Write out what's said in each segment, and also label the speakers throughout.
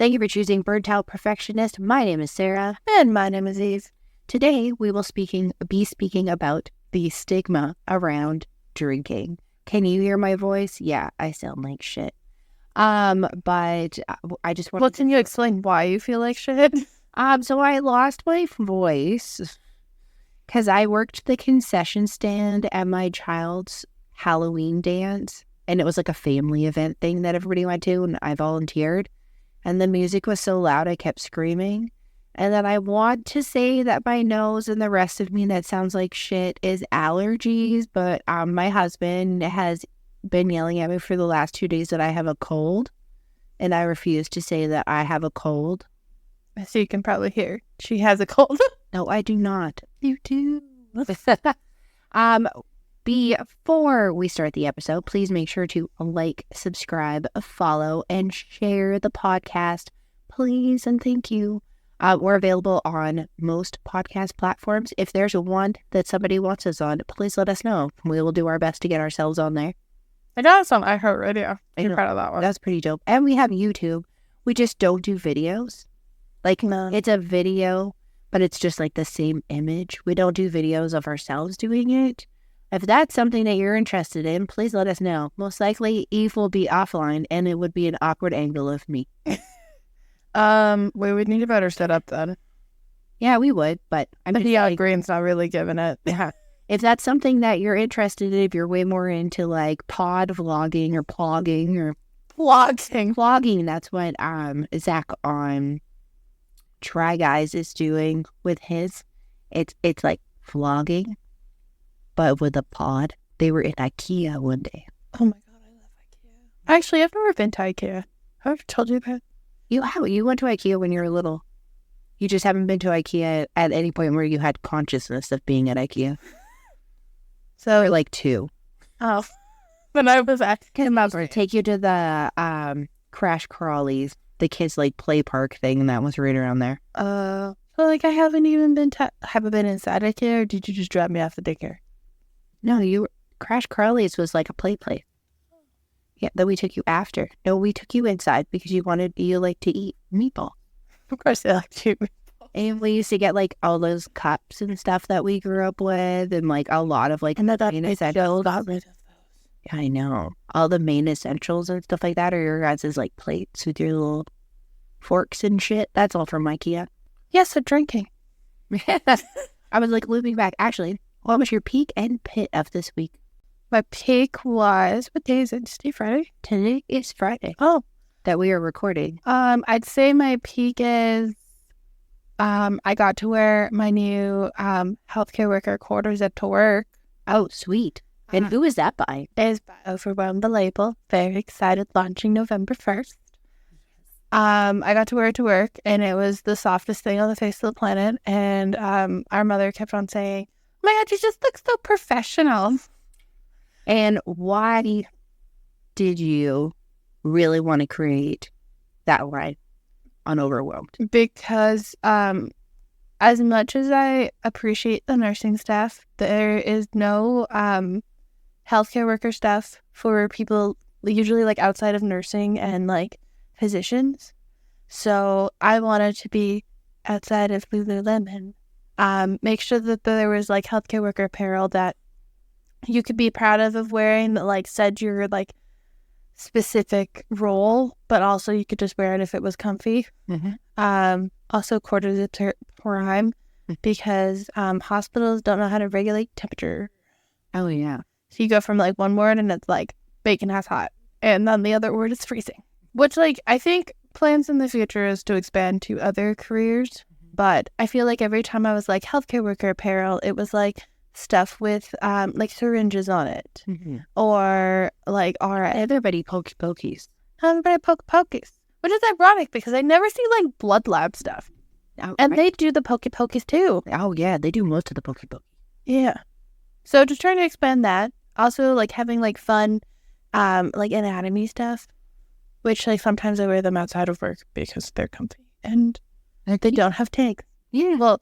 Speaker 1: Thank you for choosing Bird Towel Perfectionist. My name is Sarah.
Speaker 2: And my name is Eve.
Speaker 1: Today, we will be speaking about the stigma around drinking. Can you hear my voice? Yeah, I sound like shit. But I just want.
Speaker 2: Well, can you explain why you feel like shit?
Speaker 1: So I lost my voice because I worked the concession stand at my child's Halloween dance, and it was like a family event thing that everybody went to, and I volunteered. And the music was so loud, I kept screaming. And then I want to say that my nose and the rest of me that sounds like shit is allergies, but my husband has been yelling at me for the last 2 days that I have a cold, and I refuse to say that I have a cold.
Speaker 2: So you can probably hear she has a cold.
Speaker 1: No, I do not.
Speaker 2: You do.
Speaker 1: Before we start the episode, please make sure to like, subscribe, follow, and share the podcast. Please and thank you. We're available on most podcast platforms. If there's one that somebody wants us on, please let us know. We will do our best to get ourselves on there.
Speaker 2: I got us on iHeartRadio. I'm proud of that one.
Speaker 1: That's pretty dope. And we have YouTube. We just don't do videos. It's a video, but it's just like the same image. We don't do videos of ourselves doing it. If that's something that you're interested in, please let us know. Most likely, Eve will be offline, and it would be an awkward angle of me.
Speaker 2: We would need a better setup then.
Speaker 1: Yeah, we would, but
Speaker 2: Green's not really giving it.
Speaker 1: Yeah. If that's something that you're interested in, if you're way more into like pod vlogging or plogging or vlogging, that's what Zach on Try Guys is doing with his. It's like vlogging, but with a pod. They were in IKEA one day.
Speaker 2: Oh my god, I love IKEA. Actually, I've never been to IKEA. Have I ever told you that?
Speaker 1: You went to IKEA when you were little. You just haven't been to IKEA at any point where you had consciousness of being at IKEA. So, or like 2.
Speaker 2: Oh. When I was at
Speaker 1: take you to the Crash Crawlies, the kids like play park thing that was right around there.
Speaker 2: So like I haven't even been inside IKEA, or did you just drop me off the daycare?
Speaker 1: No, Crash Crawlies was like a play place. Yeah, then we took you after. No, we took you inside because you like to eat meatball.
Speaker 2: Of course I like to eat meatball.
Speaker 1: And we used to get like all those cups and stuff that we grew up with, and like a lot of like
Speaker 2: and that got rid of those.
Speaker 1: Yeah, I know. All the main essentials and stuff like that are your guys' like plates with your little forks and shit. That's all from IKEA.
Speaker 2: Yes, for drinking.
Speaker 1: I was like looping back. Actually, what was your peak and pit of this week?
Speaker 2: My peak was, what day is it? Today Friday?
Speaker 1: Today is Friday.
Speaker 2: Oh.
Speaker 1: That we are recording.
Speaker 2: I'd say my peak is I got to wear my new healthcare worker quarters at to work.
Speaker 1: Oh, sweet. And who is that by?
Speaker 2: It's by Overwhelm the Label. Very excited, launching November 1st. I got to wear it to work, and it was the softest thing on the face of the planet. And our mother kept on saying, "Oh my God, you just look so professional."
Speaker 1: And why did you really want to create that line on Overwhelmed?
Speaker 2: Because as much as I appreciate the nursing staff, there is no healthcare worker staff for people usually like outside of nursing and like physicians. So I wanted to be outside of Lululemon. Make sure that there was like healthcare worker apparel that you could be proud of wearing that like said your like specific role, but also you could just wear it if it was comfy.
Speaker 1: Mm-hmm.
Speaker 2: Also quarters of prime because hospitals don't know how to regulate temperature.
Speaker 1: Oh yeah.
Speaker 2: So you go from like one word and it's like bacon ass hot, and then the other word is freezing. Which like I think plans in the future is to expand to other careers, but I feel like every time I was like healthcare worker apparel, it was like stuff with like syringes on it, or like
Speaker 1: everybody pokies.
Speaker 2: Everybody pokies, which is ironic because I never see like blood lab stuff, and they do the pokies too.
Speaker 1: Oh yeah, they do most of the pokie.
Speaker 2: Yeah, so just trying to expand that. Also like having like fun, like anatomy stuff, which like sometimes I wear them outside of work because they're comfy and they don't have tags.
Speaker 1: Yeah,
Speaker 2: well.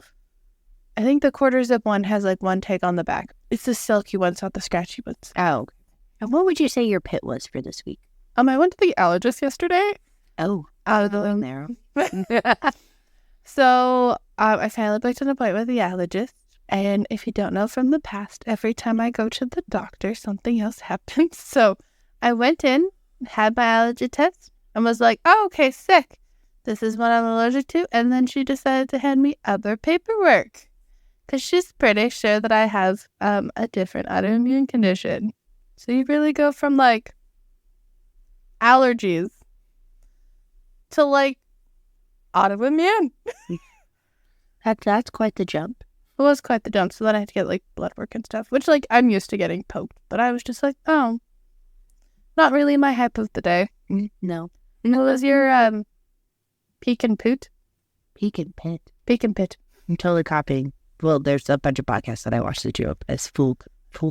Speaker 2: I think the quarter zip one has like one tag on the back. It's the silky ones, not the scratchy ones.
Speaker 1: Oh. And what would you say your pit was for this week?
Speaker 2: I went to the allergist yesterday.
Speaker 1: Oh. Going there.
Speaker 2: So I finally booked an appointment with the allergist. And if you don't know from the past, every time I go to the doctor, something else happens. So I went in, had my allergy test, and was like, oh, okay, sick. This is what I'm allergic to. And then she decided to hand me other paperwork because she's pretty sure that I have a different autoimmune condition. So you really go from like allergies to like autoimmune.
Speaker 1: That's quite the jump.
Speaker 2: It was quite the jump. So then I had to get like blood work and stuff, which like I'm used to getting poked. But I was just like, oh, not really my hype of the day.
Speaker 1: No.
Speaker 2: What was your peek and poot?
Speaker 1: Peek and pit.
Speaker 2: Peek and pit.
Speaker 1: I'm totally copying. Well, there's a bunch of podcasts that I watch that do it as full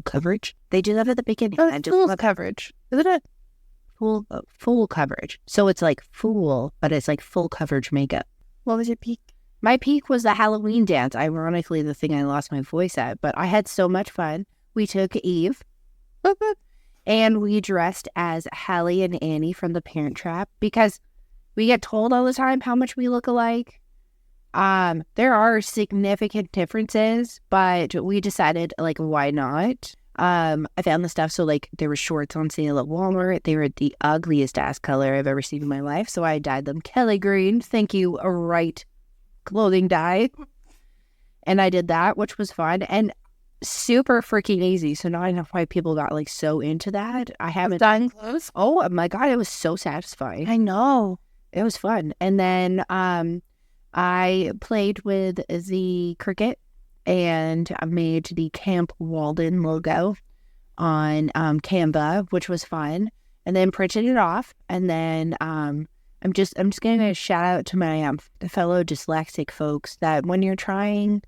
Speaker 1: coverage. They do that at the beginning.
Speaker 2: Oh, it's full coverage, isn't it?
Speaker 1: Full coverage. So it's like full, but it's like full coverage makeup.
Speaker 2: What was your peak?
Speaker 1: My peak was the Halloween dance. Ironically, the thing I lost my voice at, but I had so much fun. We took Eve and we dressed as Hallie and Annie from The Parent Trap because we get told all the time how much we look alike. There are significant differences, but we decided, like, why not? I found the stuff, so, like, there were shorts on sale at Walmart. They were the ugliest ass color I've ever seen in my life, so I dyed them Kelly green. Thank you, a right clothing dye. And I did that, which was fun and super freaking easy. So now I know why people got, like, so into that. I haven't
Speaker 2: dyeing clothes.
Speaker 1: Oh my God, it was so satisfying.
Speaker 2: I know.
Speaker 1: It was fun. And then, I played with the Cricut and I made the Camp Walden logo on Canva, which was fun, and then printed it off. And then I'm just going to shout out to my fellow dyslexic folks that when you're trying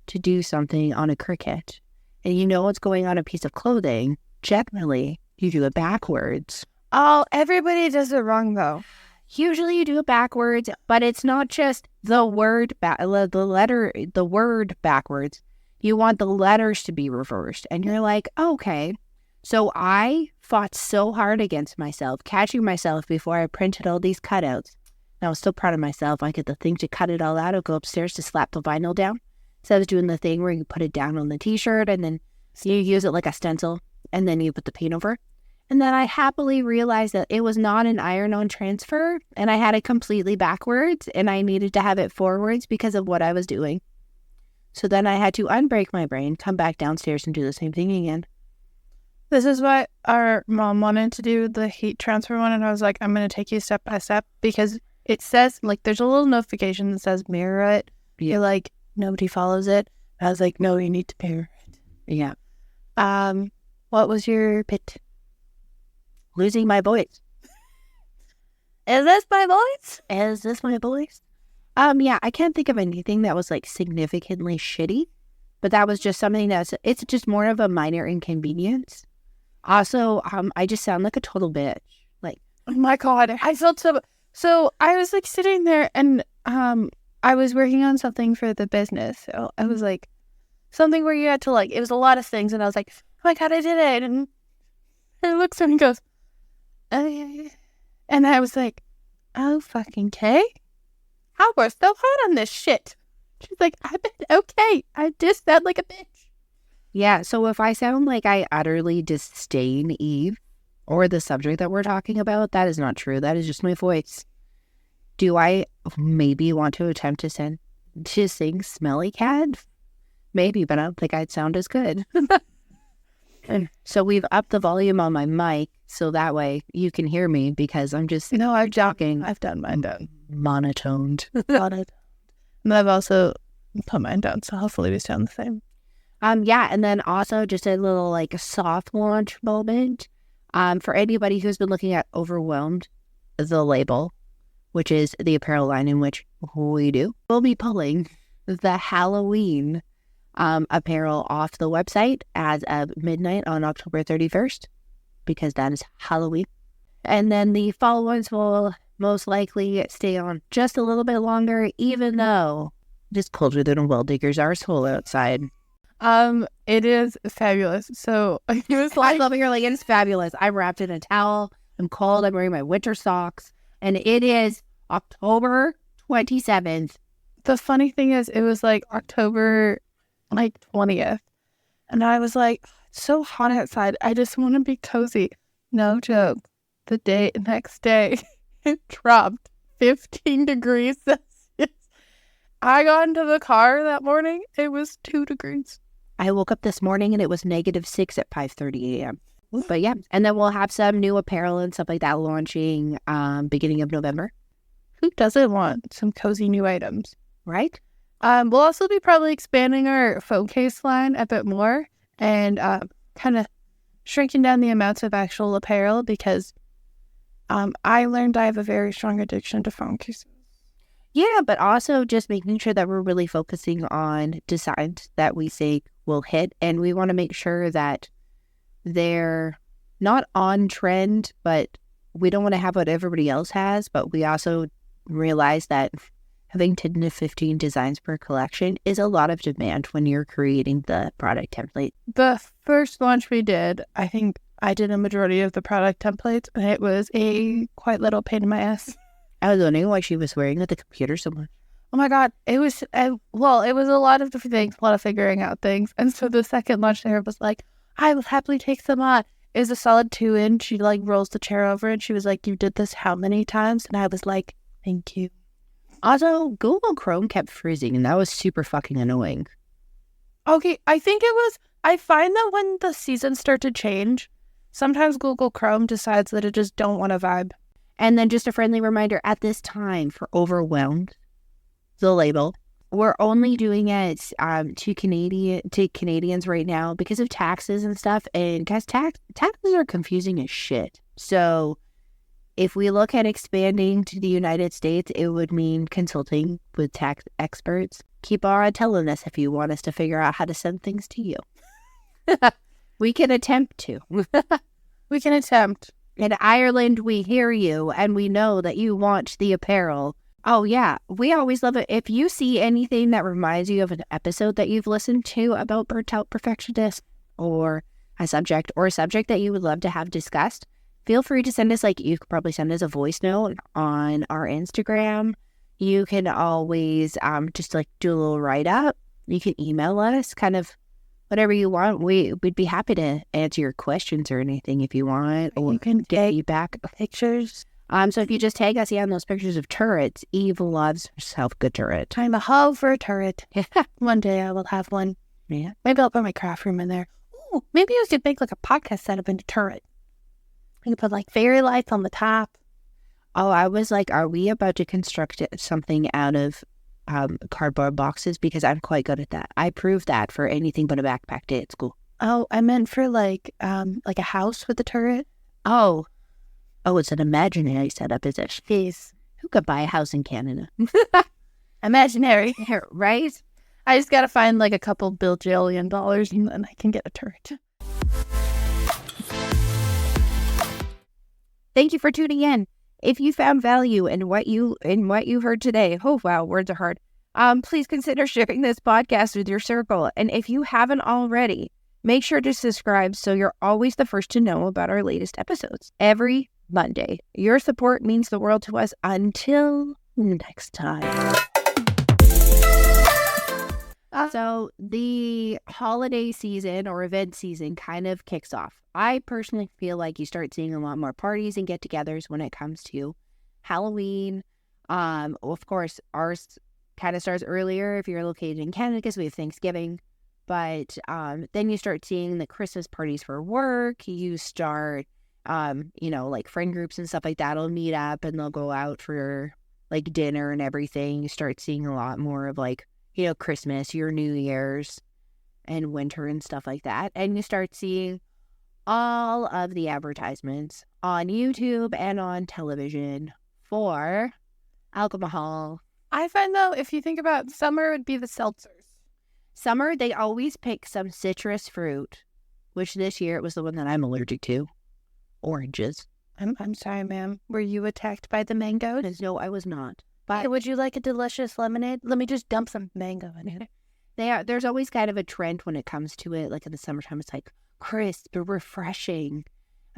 Speaker 1: to do something on a Cricut and you know what's going on a piece of clothing, generally you do it backwards.
Speaker 2: Oh, everybody does it wrong though.
Speaker 1: Usually you do it backwards, but it's not just the word the word backwards. You want the letters to be reversed. And you're like, okay. So I fought so hard against myself, catching myself before I printed all these cutouts. And I was still proud of myself. I get the thing to cut it all out. I'll go upstairs to slap the vinyl down. So I was doing the thing where you put it down on the t-shirt and then you use it like a stencil and then you put the paint over. And then I happily realized that it was not an iron-on transfer and I had it completely backwards and I needed to have it forwards because of what I was doing. So then I had to unbreak my brain, come back downstairs and do the same thing again.
Speaker 2: This is what our mom wanted to do, the heat transfer one. And I was like, I'm going to take you step by step because it says, like, there's a little notification that says mirror it. Yeah. You're like, nobody follows it. I was like, no, you need to mirror it.
Speaker 1: Yeah.
Speaker 2: What was your pit?
Speaker 1: Losing my voice.
Speaker 2: Is this my voice?
Speaker 1: Is this my voice? Yeah, I can't think of anything that was like significantly shitty, but that was just something it's just more of a minor inconvenience. Also, I just sound like a total bitch. Like,
Speaker 2: oh my God, I felt so I was like sitting there and I was working on something for the business. So I was like something where you had to like, it was a lot of things and I was like, oh my God, I did it. And he looks at me and goes, and I was like, oh, fucking Kay, I worked so hard on this shit. She's like, I bet, okay, I just sound like a bitch.
Speaker 1: Yeah, so if I sound like I utterly disdain Eve or the subject that we're talking about, that is not true. That is just my voice. Do I maybe want to attempt to sing Smelly Cat? Maybe, but I don't think I'd sound as good. And so we've upped the volume on my mic so that way you can hear me because I'm just talking.
Speaker 2: I've done mine down.
Speaker 1: Monotoned.
Speaker 2: And I've also put mine down, so hopefully we sound the same.
Speaker 1: Yeah, and then also just a little like soft launch moment. For anybody who's been looking at Overwhelmed, the label, which is the apparel line in which we do, we'll be pulling the Halloween apparel off the website as of midnight on October 31st because that is Halloween. And then the fall ones will most likely stay on just a little bit longer, even though it's colder than a well digger's arsehole outside.
Speaker 2: It is fabulous. So it was like,
Speaker 1: I love it. You're like, it's fabulous. I'm wrapped in a towel. I'm cold. I'm wearing my winter socks. And it is October 27th.
Speaker 2: The funny thing is, it was like October 20th. And I was like, it's so hot outside. I just want to be cozy. No joke. The next day, it dropped 15 degrees Celsius. I got into the car that morning. It was 2 degrees.
Speaker 1: I woke up this morning and it was -6 at 5:30 a.m. But yeah, and then we'll have some new apparel and stuff like that launching beginning of November.
Speaker 2: Who doesn't want some cozy new items?
Speaker 1: Right?
Speaker 2: We'll also be probably expanding our phone case line a bit more and kind of shrinking down the amounts of actual apparel because I learned I have a very strong addiction to phone cases.
Speaker 1: Yeah, but also just making sure that we're really focusing on designs that we think will hit. And we want to make sure that they're not on trend, but we don't want to have what everybody else has. But we also realize that having 10 to 15 designs per collection is a lot of demand when you're creating the product template.
Speaker 2: The first launch we did, I think I did a majority of the product templates, and it was a quite little pain in my ass.
Speaker 1: I was wondering why she was wearing at the computer so much.
Speaker 2: Oh my God. It was, it was a lot of different things, a lot of figuring out things. And so the second launch there was like, I will happily take some on. It was a solid 2-inch. She like rolls the chair over and she was like, you did this how many times? And I was like, thank you.
Speaker 1: Also, Google Chrome kept freezing and that was super fucking annoying.
Speaker 2: Okay. I find that when the seasons start to change, sometimes Google Chrome decides that it just don't want to vibe.
Speaker 1: And then just a friendly reminder at this time for Overwhelmed, the label, we're only doing it to Canadians right now because of taxes and stuff. And guys, taxes are confusing as shit. So if we look at expanding to the United States, it would mean consulting with tax experts. Keep on telling us if you want us to figure out how to send things to you. We can attempt to.
Speaker 2: We can attempt.
Speaker 1: In Ireland, we hear you, and we know that you want the apparel. Oh, yeah. We always love it. If you see anything that reminds you of an episode that you've listened to about burnt out perfectionists or a subject that you would love to have discussed, feel free to send us, you could probably send us a voice note on our Instagram. You can always just do a little write-up. You can email us, kind of whatever you want. We'd be happy to answer your questions or anything if you want. Or
Speaker 2: you can
Speaker 1: get feedback.
Speaker 2: Pictures.
Speaker 1: So if you just tag us in those pictures of turrets, Eve loves herself a good turret.
Speaker 2: I'm a hoe for a turret. One day I will have one.
Speaker 1: Yeah.
Speaker 2: Maybe I'll put my craft room in there. Ooh, maybe I could make a podcast setup into turret. You could put fairy lights on the top.
Speaker 1: Oh, I was like, are we about to construct something out of cardboard boxes? Because I'm quite good at that. I proved that for anything but a backpack day at school.
Speaker 2: Oh, I meant for a house with a turret.
Speaker 1: Oh, it's an imaginary setup, is it?
Speaker 2: Jeez.
Speaker 1: Who could buy a house in Canada?
Speaker 2: Imaginary.
Speaker 1: Right?
Speaker 2: I just gotta find a couple bajillion dollars and then I can get a turret.
Speaker 1: Thank you for tuning in. If you found value in what you heard today, oh wow, words are hard. Please consider sharing this podcast with your circle. And if you haven't already, make sure to subscribe so you're always the first to know about our latest episodes every Monday. Your support means the world to us. Until next time. So the holiday season or event season kind of kicks off. I personally feel like you start seeing a lot more parties and get-togethers when it comes to Halloween. Of course, ours kind of starts earlier if you're located in Canada because we have Thanksgiving. But then you start seeing the Christmas parties for work. You start, friend groups and stuff like that will meet up and they'll go out for dinner and everything. You start seeing a lot more of Christmas, your New Year's, and winter and stuff like that. And you start seeing all of the advertisements on YouTube and on television for alcohol.
Speaker 2: I find, though, if you think about summer, it would be the seltzers.
Speaker 1: Summer, they always pick some citrus fruit, which this year it was the one that I'm allergic to. Oranges.
Speaker 2: I'm sorry, ma'am. Were you attacked by the mangoes?
Speaker 1: No, I was not.
Speaker 2: But hey, would you like a delicious lemonade? Let me just dump some mango in it.
Speaker 1: There's always kind of a trend when it comes to it. In the summertime, it's crisp, refreshing.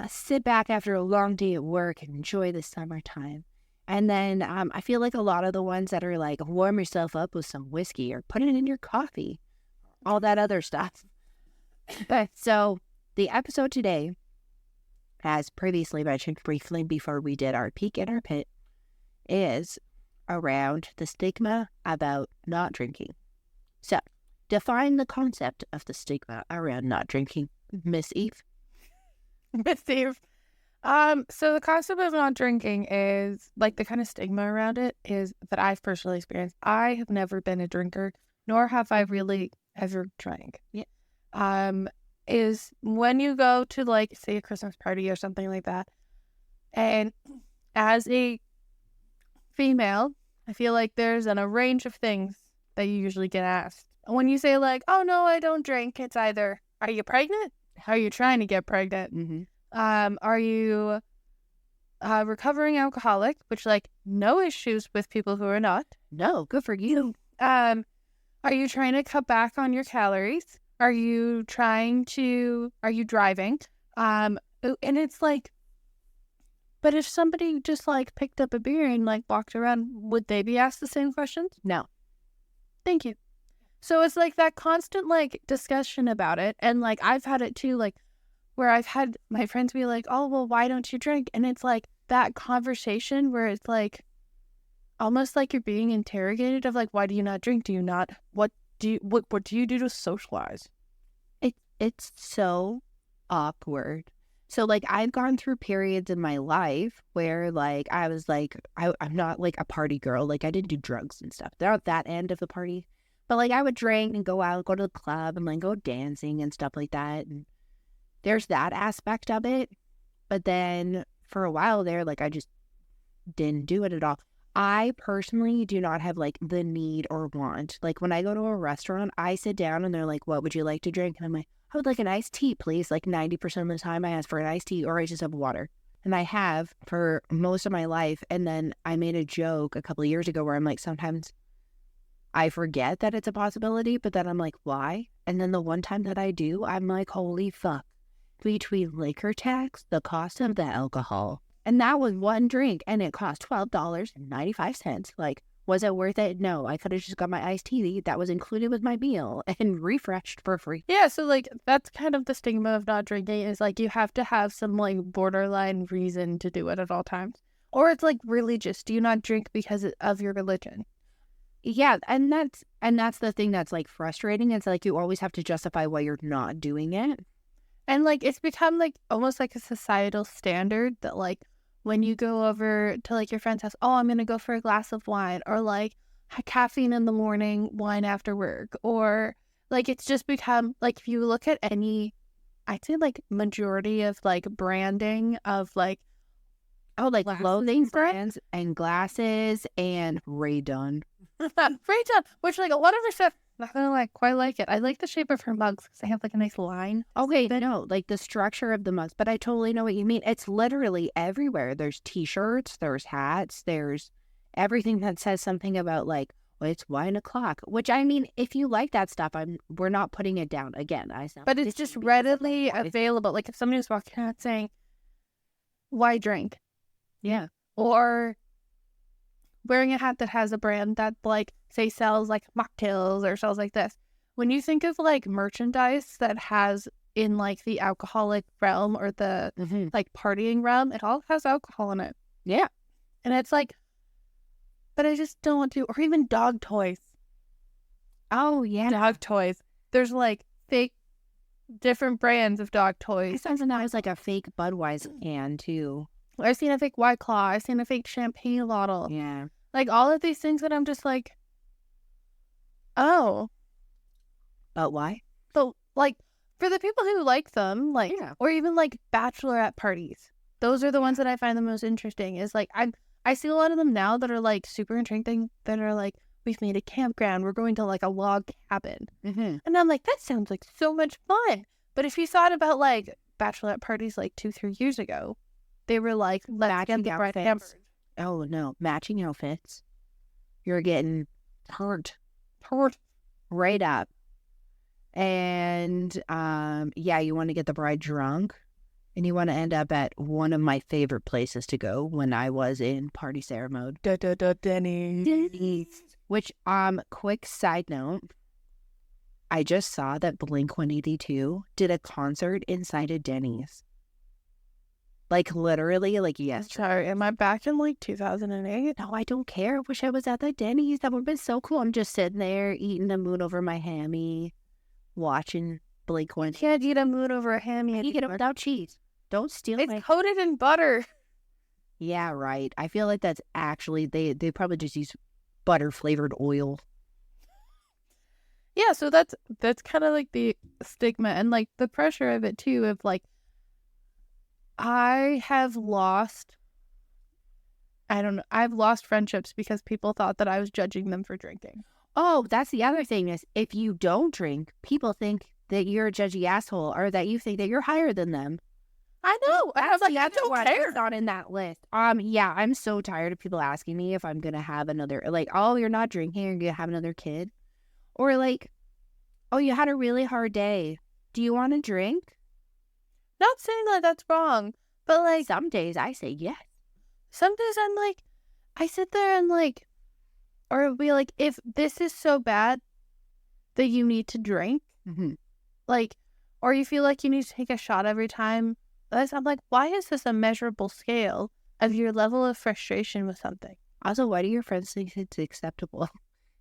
Speaker 1: Sit back after a long day at work and enjoy the summertime. And then I feel like a lot of the ones that are like warm yourself up with some whiskey or put it in your coffee, all that other stuff. So the episode today, as previously mentioned briefly before we did our peek in our pit, is around the stigma about not drinking. So define the concept of the stigma around not drinking, Miss Eve.
Speaker 2: Miss Eve. So the concept of not drinking is like the kind of stigma around it is that I've personally experienced. I have never been a drinker, nor have I really ever drank.
Speaker 1: Yeah.
Speaker 2: Is when you go to like say a Christmas party or something like that, and as a female, I feel like there's a range of things that you usually get asked. When you say like, "Oh no, I don't drink," it's either, "Are you pregnant? How are you trying to get pregnant?"
Speaker 1: Mm-hmm.
Speaker 2: Are you recovering alcoholic? Which, like, no issues with people who are not.
Speaker 1: No, good for you.
Speaker 2: Are you trying to cut back on your calories? Are you driving? And it's like, but if somebody just like picked up a beer and like walked around, would they be asked the same questions?
Speaker 1: No.
Speaker 2: Thank you. So it's like that constant like discussion about it. And like, I've had it too, like, where I've had my friends be like, "Oh, well, why don't you drink?" And it's like that conversation where it's like almost like you're being interrogated of like, why do you not drink? Do you not? What do you do to socialize?
Speaker 1: It's so awkward. So like I've gone through periods in my life where like I was like I'm not like a party girl. Like I didn't do drugs and stuff. They're at that end of the party. But like I would drink and go out, go to the club and like go dancing and stuff like that. And there's that aspect of it. But then for a while there, like I just didn't do it at all. I personally do not have like the need or want. Like when I go to a restaurant, I sit down and they're like, "What would you like to drink?" And I'm like, "I would like an iced tea, please." Like 90% of the time I ask for an iced tea or I just have water. And I have for most of my life. And then I made a joke a couple of years ago where I'm like, sometimes I forget that it's a possibility, but then I'm like, why? And then the one time that I do, I'm like, holy fuck. Between liquor tax, the cost of the alcohol, and that was one drink, and it cost $12.95. Like, was it worth it? No, I could have just got my iced tea that was included with my meal and refreshed for free.
Speaker 2: Yeah, so like that's kind of the stigma of not drinking is like you have to have some like borderline reason to do it at all times. Or it's like religious. Do you not drink because of your religion?
Speaker 1: Yeah, and that's the thing that's like frustrating. It's like you always have to justify why you're not doing it.
Speaker 2: And like it's become like almost like a societal standard that like when you go over to like your friend's house, "Oh, I'm gonna go for a glass of wine," or like caffeine in the morning, wine after work, or like it's just become like if you look at any, I'd say like majority of like branding of like
Speaker 1: like clothing brands and glasses and Ray Dunn.
Speaker 2: Ray Dunn, which like a lot of her stuff, not gonna like quite like it. I like the shape of her mugs because they have like a nice line.
Speaker 1: Okay, no, like the structure of the mugs, but I totally know what you mean. It's literally everywhere. There's t-shirts, there's hats, there's everything that says something about like, well, it's 1:00, which I mean, if you like that stuff, we're not putting it down. Again,
Speaker 2: but it's just readily available. Like if somebody was walking out saying, "Why drink?"
Speaker 1: Yeah.
Speaker 2: Or wearing a hat that has a brand that like say sells like mocktails or sells like this. When you think of like merchandise that has in like the alcoholic realm or the like partying realm, it all has alcohol in it.
Speaker 1: Yeah.
Speaker 2: And it's like, but I just don't want to. Or even dog toys.
Speaker 1: Oh yeah.
Speaker 2: Dog toys. There's like fake different brands of dog toys.
Speaker 1: I saw that was like a fake Budweiser can too.
Speaker 2: I've seen a fake White Claw. I've seen a fake champagne bottle.
Speaker 1: Yeah.
Speaker 2: Like all of these things that I'm just like, oh.
Speaker 1: But why?
Speaker 2: So like for the people who like them, like, or even like bachelorette parties, those are the ones that I find the most interesting. Is like I see a lot of them now that are like super intriguing. That are like, we've made a campground. We're going to like a log cabin, and I'm like, that sounds like so much fun. But if you thought about like bachelorette parties like 2-3 years ago, they were like, let's get the bride hammered.
Speaker 1: Oh no, matching outfits. You're getting turned right up. And yeah, you want to get the bride drunk. And you want to end up at one of my favorite places to go when I was in party Sarah mode. Denny's. Which, quick side note, I just saw that Blink-182 did a concert inside a Denny's. Like, literally, like, yesterday.
Speaker 2: Sorry, am I back in, like, 2008?
Speaker 1: No, I don't care. I wish I was at the Denny's. That would have been so cool. I'm just sitting there, eating a moon over my hammy, watching Blink-182.
Speaker 2: Can't eat a moon over a hammy.
Speaker 1: You get it without cheese. Don't steal
Speaker 2: It's coated in butter.
Speaker 1: Yeah, right. I feel like that's actually, they probably just use butter-flavored oil.
Speaker 2: Yeah, so that's kind of like the stigma and like the pressure of it too, of like, I've lost friendships because people thought that I was judging them for drinking.
Speaker 1: Oh, that's the other thing is if you don't drink, people think that you're a judgy asshole or that you think that you're higher than them.
Speaker 2: I know. I don't care.
Speaker 1: Not in that list. Yeah, I'm so tired of people asking me if I'm gonna have another, like, oh, you're not drinking, you're gonna have another kid, or like, oh, you had a really hard day. Do you want to drink?
Speaker 2: Not saying that that's wrong, but like
Speaker 1: some days I say yes.
Speaker 2: Some days I'm like, I sit there and like, or it'll be like, if this is so bad that you need to drink, like, or you feel like you need to take a shot every time. I'm like, why is this a measurable scale of your level of frustration with something?
Speaker 1: Also, why do your friends think it's acceptable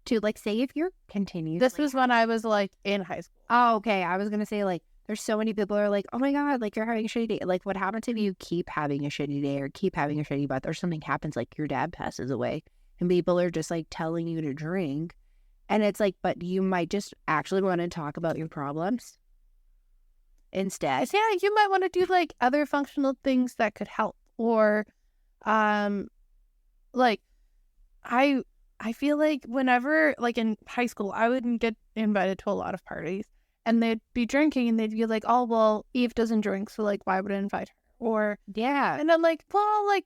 Speaker 1: to, like, say if you're continuing?
Speaker 2: This was when I was, like, in high school.
Speaker 1: Oh, okay. I was going to say, like, there's so many people who are like, oh my God, like, you're having a shitty day. Like, what happens if you keep having a shitty day or keep having a shitty month or something happens, like your dad passes away and people are just, like, telling you to drink. And it's like, but you might just actually want to talk about your problems instead.
Speaker 2: Yeah, you might want to do like other functional things that could help, or like I feel like whenever, like in high school, I wouldn't get invited to a lot of parties and they'd be drinking and they'd be like, oh well, Eve doesn't drink, so like why would I invite her? Or
Speaker 1: yeah,
Speaker 2: and I'm like, well, like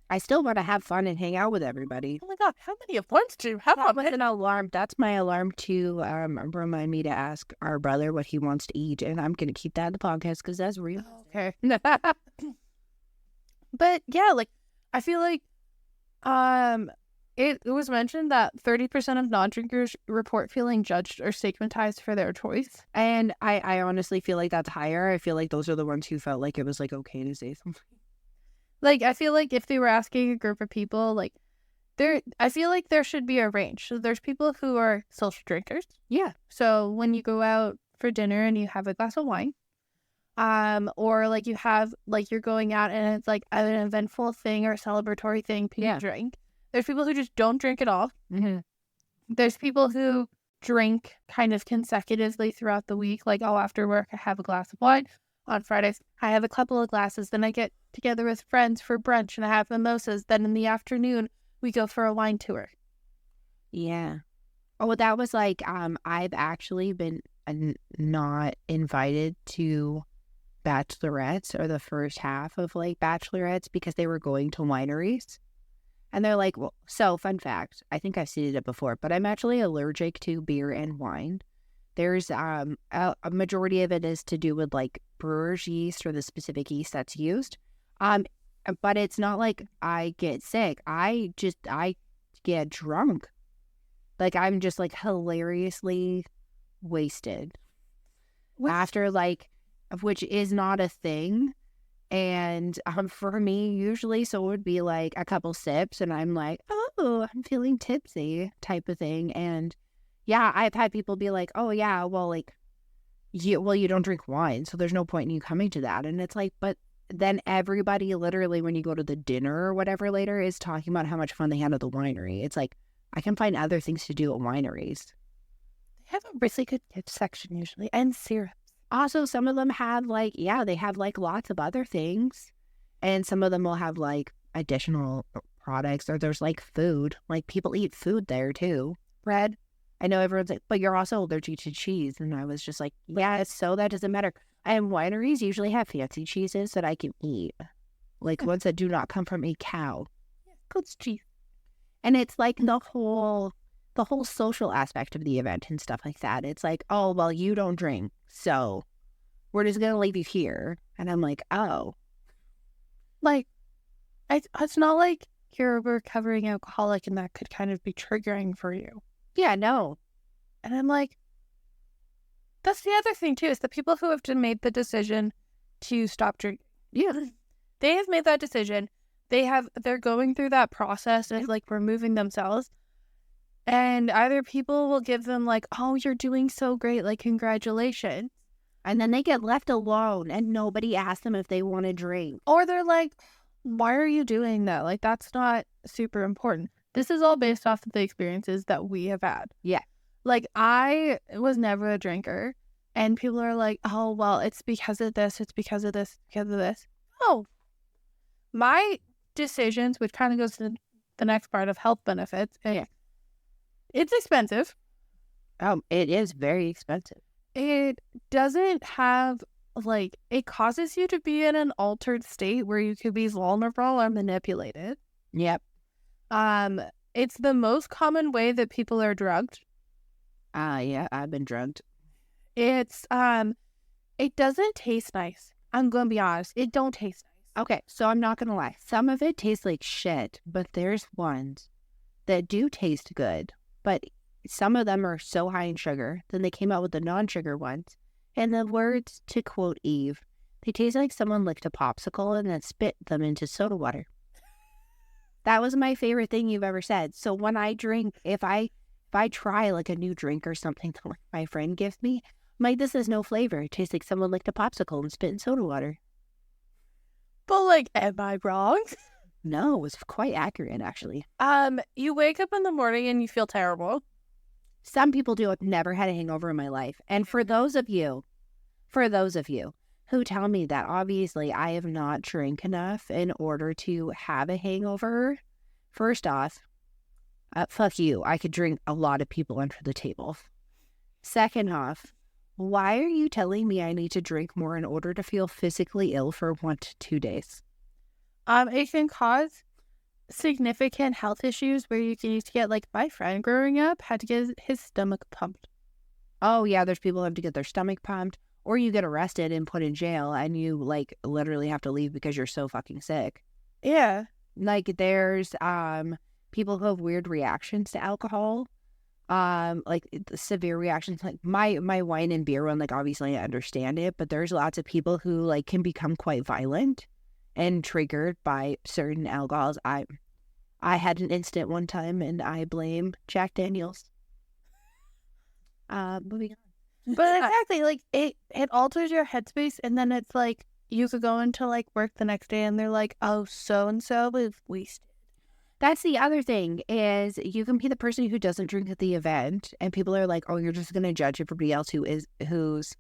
Speaker 1: I still want to have fun and hang out with everybody.
Speaker 2: Oh my God, how many of ones do you have?
Speaker 1: That was an alarm. That's my alarm to remind me to ask our brother what he wants to eat. And I'm going to keep that in the podcast because that's real.
Speaker 2: Okay. But yeah, like, I feel like it was mentioned that 30% of non-drinkers report feeling judged or stigmatized for their choice.
Speaker 1: And I honestly feel like that's higher. I feel like those are the ones who felt like it was like okay to say something.
Speaker 2: Like, I feel like if they were asking a group of people, like, I feel like there should be a range. So there's people who are social drinkers.
Speaker 1: Yeah.
Speaker 2: So when you go out for dinner and you have a glass of wine, or like you have, like, you're going out and it's like an eventful thing or a celebratory thing, people drink. There's people who just don't drink at all.
Speaker 1: Mm-hmm.
Speaker 2: There's people who drink kind of consecutively throughout the week. Like, oh, after work, I have a glass of wine. On Fridays, I have a couple of glasses. Then I get together with friends for brunch and I have mimosas. Then in the afternoon, we go for a wine tour.
Speaker 1: Yeah. Oh, that was like, I've actually been not invited to bachelorettes or the first half of like bachelorettes because they were going to wineries. And they're like, well, so fun fact, I think I've stated it before, but I'm actually allergic to beer and wine. There's a majority of it is to do with like brewer's yeast or the specific yeast that's used. But it's not like I get sick. I get drunk. Like I'm just like hilariously wasted after like, which is not a thing. And for me, usually, so it would be like a couple sips and I'm like, oh, I'm feeling tipsy type of thing. And yeah, I've had people be like, oh, yeah, well, like, you don't drink wine, so there's no point in you coming to that. And it's like, but then everybody literally, when you go to the dinner or whatever later, is talking about how much fun they had at the winery. It's like, I can find other things to do at wineries.
Speaker 2: They have a really good gift section usually, and syrups.
Speaker 1: Also, some of them have like, yeah, they have like lots of other things. And some of them will have like additional products, or there's like food. Like people eat food there too. Bread. I know everyone's like, but you're also allergic to cheese. And I was just like, yeah, so that doesn't matter. And wineries usually have fancy cheeses that I can eat. Like ones that do not come from a cow.
Speaker 2: Yeah, goat's cheese.
Speaker 1: And it's like the whole social aspect of the event and stuff like that. It's like, oh, well, you don't drink. So we're just going to leave you here. And I'm like, oh.
Speaker 2: Like, it's not like you're a recovering alcoholic and that could kind of be triggering for you.
Speaker 1: Yeah, no.
Speaker 2: And I'm like, that's the other thing too, is the people who have made the decision to stop drinking.
Speaker 1: Yeah.
Speaker 2: They have made that decision. They're going through that process of like removing themselves. And either people will give them like, oh, you're doing so great, like congratulations.
Speaker 1: And then they get left alone and nobody asks them if they want to drink.
Speaker 2: Or they're like, why are you doing that? Like, that's not super important. This is all based off of the experiences that we have had.
Speaker 1: Yeah.
Speaker 2: Like, I was never a drinker, and people are like, oh, well, it's because of this, it's because of this, because of this. Oh, my decisions, which kind of goes to the next part of health benefits.
Speaker 1: Yeah.
Speaker 2: It's expensive.
Speaker 1: It is very expensive.
Speaker 2: It doesn't have, like, it causes you to be in an altered state where you could be vulnerable or manipulated.
Speaker 1: Yep.
Speaker 2: It's the most common way that people are drugged.
Speaker 1: Yeah, I've been drugged.
Speaker 2: It's, it doesn't taste nice. I'm going to be honest. It don't taste nice.
Speaker 1: Okay, so I'm not going to lie. Some of it tastes like shit, but there's ones that do taste good. But some of them are so high in sugar. Then they came out with the non-sugar ones. And the words, to quote Eve, they taste like someone licked a popsicle and then spit them into soda water. That was my favorite thing you've ever said. So when I drink, if I try like a new drink or something that my friend gives me, I'm like, this has no flavor. It tastes like someone licked a popsicle and spit in soda water.
Speaker 2: But, like, am I wrong?
Speaker 1: No, it was quite accurate, actually.
Speaker 2: You wake up in the morning and you feel terrible.
Speaker 1: Some people do. I've never had a hangover in my life. And for those of you who tell me that obviously I have not drank enough in order to have a hangover, first off, fuck you. I could drink a lot of people under the table. Second off, why are you telling me I need to drink more in order to feel physically ill for 1 to 2 days?
Speaker 2: It can cause significant health issues where you can need to get, like, my friend growing up had to get his stomach pumped.
Speaker 1: Oh, yeah, there's people who have to get their stomach pumped, or you get arrested and put in jail and you, like, literally have to leave because you're so fucking sick.
Speaker 2: Yeah.
Speaker 1: Like, there's people who have weird reactions to alcohol, like severe reactions. Like my wine and beer one, like, obviously I understand it, but there's lots of people who, like, can become quite violent and triggered by certain alcohols. I had an incident one time and I blame Jack Daniels. Moving on.
Speaker 2: But exactly, like, it alters your headspace, and then it's like you could go into, like, work the next day and they're like, oh, so-and-so was wasted.
Speaker 1: That's the other thing, is you can be the person who doesn't drink at the event and people are like, oh, you're just going to judge everybody else who's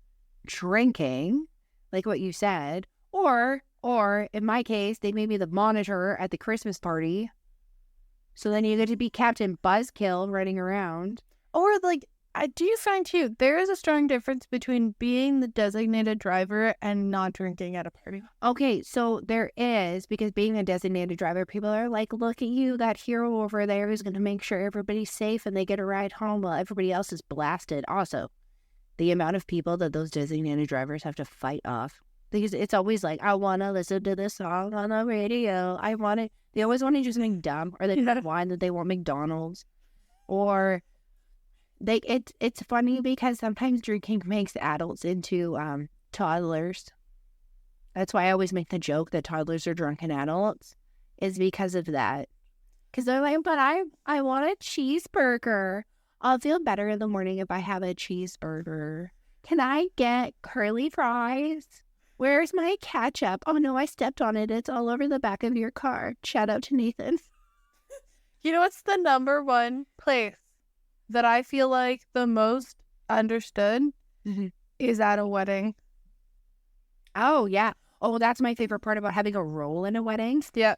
Speaker 1: drinking, like what you said. Or in my case, they made me the monitor at the Christmas party. So then you get to be Captain Buzzkill running around.
Speaker 2: Or, like, do you find, too, there is a strong difference between being the designated driver and not drinking at a party?
Speaker 1: Okay, so there is, because being a designated driver, people are like, look at you, that hero over there who's going to make sure everybody's safe and they get a ride home while everybody else is blasted. Also, the amount of people that those designated drivers have to fight off. Because it's always like, I want to listen to this song on the radio. They always want to do something dumb. Or they have wine that they want McDonald's. Or it's funny because sometimes drinking makes adults into toddlers. That's why I always make the joke that toddlers are drunken adults, is because of that. Because they're like, but I want a cheeseburger. I'll feel better in the morning if I have a cheeseburger. Can I get curly fries? Where's my ketchup? Oh no, I stepped on it. It's all over the back of your car. Shout out to Nathan.
Speaker 2: You know what's the number one place that I feel like the most understood is at a wedding?
Speaker 1: Oh, yeah. Oh, that's my favorite part about having a role in a wedding.
Speaker 2: Yeah.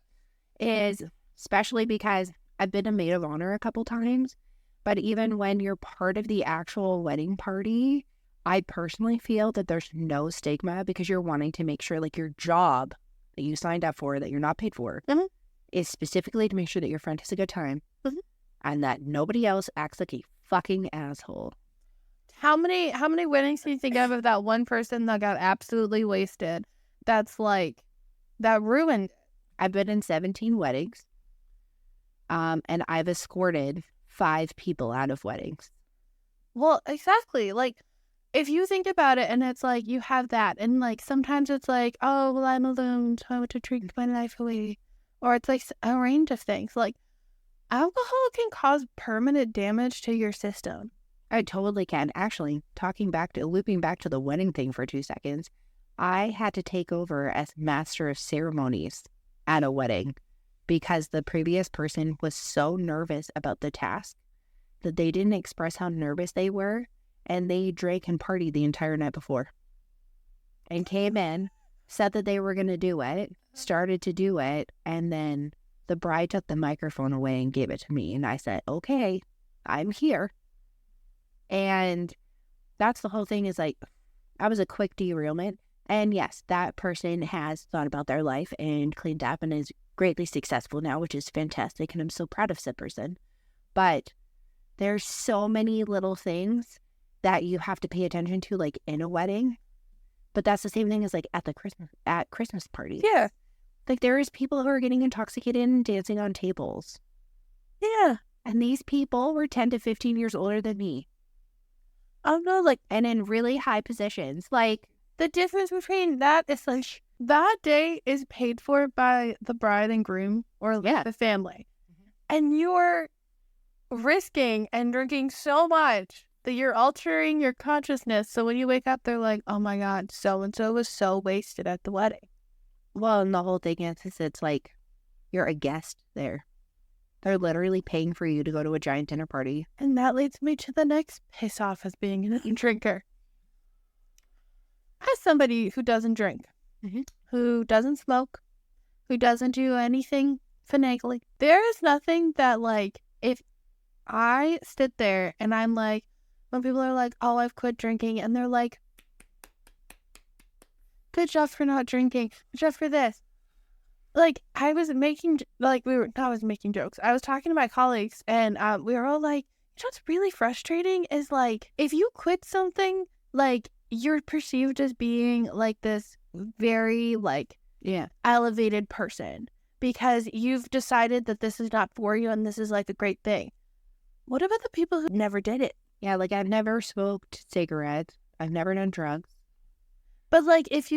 Speaker 1: Is especially because I've been a maid of honor a couple times, but even when you're part of the actual wedding party, I personally feel that there's no stigma because you're wanting to make sure, like, your job that you signed up for, that you're not paid for, is specifically to make sure that your friend has a good time and that nobody else acts like a fucking asshole.
Speaker 2: How many weddings do you think of that one person that got absolutely wasted? That's like, that ruined.
Speaker 1: I've been in 17 weddings. And I've escorted 5 people out of weddings.
Speaker 2: Well, exactly. Like, if you think about it, and it's like you have that, and like sometimes it's like, oh, well, I'm alone, so I want to drink my life away, or it's like a range of things. Like, alcohol can cause permanent damage to your system.
Speaker 1: I totally can. Actually, looping back to the wedding thing for 2 seconds, I had to take over as master of ceremonies at a wedding because the previous person was so nervous about the task that they didn't express how nervous they were, and they drank and partied the entire night before. And came in, said that they were going to do it, started to do it, and then the bride took the microphone away and gave it to me. And I said, okay, I'm here. And that's the whole thing, is like, I was a quick derailment. And yes, that person has thought about their life and cleaned up and is greatly successful now, which is fantastic. And I'm so proud of said person. But there's so many little things that you have to pay attention to, like in a wedding. But that's the same thing as like at Christmas parties.
Speaker 2: Yeah.
Speaker 1: Like there is people who are getting intoxicated and dancing on tables.
Speaker 2: Yeah.
Speaker 1: And these people were 10 to 15 years older than me.
Speaker 2: I don't know, like,
Speaker 1: and in really high positions. Like,
Speaker 2: the difference between that is like, that day is paid for by the bride and groom or the family. Mm-hmm. And you're risking and drinking so much that you're altering your consciousness. So when you wake up, they're like, oh my God, so-and-so was so wasted at the wedding.
Speaker 1: Well, and the whole thing is it's like, you're a guest there. They're literally paying for you to go to a giant dinner party.
Speaker 2: And that leads me to the next piss off as being a drinker. As somebody who doesn't drink, mm-hmm. who doesn't smoke, who doesn't do anything finagly, there is nothing that, like, if I sit there and I'm like, when people are like, oh, I've quit drinking, and they're like, good job for not drinking, good job for this. Like, I was making jokes. I was talking to my colleagues, and we were all like, you know what's really frustrating is, like, if you quit something, like, you're perceived as being, like, this very, like, elevated person because you've decided that this is not for you and this is, like, a great thing. What about the people who never did it?
Speaker 1: Yeah, like, I've never smoked cigarettes. I've never done drugs.
Speaker 2: But, like, if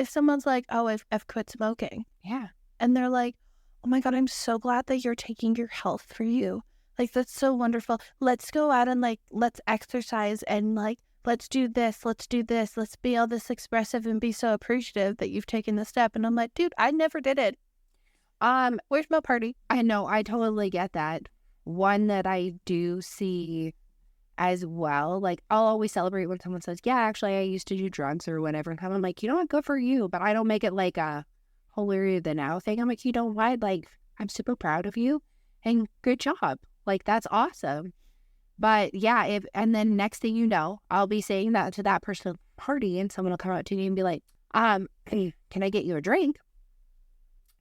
Speaker 2: someone's like, oh, I've quit smoking.
Speaker 1: Yeah.
Speaker 2: And they're like, oh my God, I'm so glad that you're taking your health for you. Like, that's so wonderful. Let's go out and, like, let's exercise and, like, let's do this. Let's do this. Let's be all this expressive and be so appreciative that you've taken the step. And I'm like, dude, I never did it. Where's my party?
Speaker 1: I know. I totally get that. One that I do see as well, like, I'll always celebrate when someone says, yeah, actually, I used to do drugs or whatever. And I'm like, you know what? Good for you. But I don't make it like a holier than now thing. I'm like, you know what? Like, I'm super proud of you and good job. Like, that's awesome. But yeah, and then next thing you know, I'll be saying that to that person at the party and someone will come up to me and be like, can I get you a drink?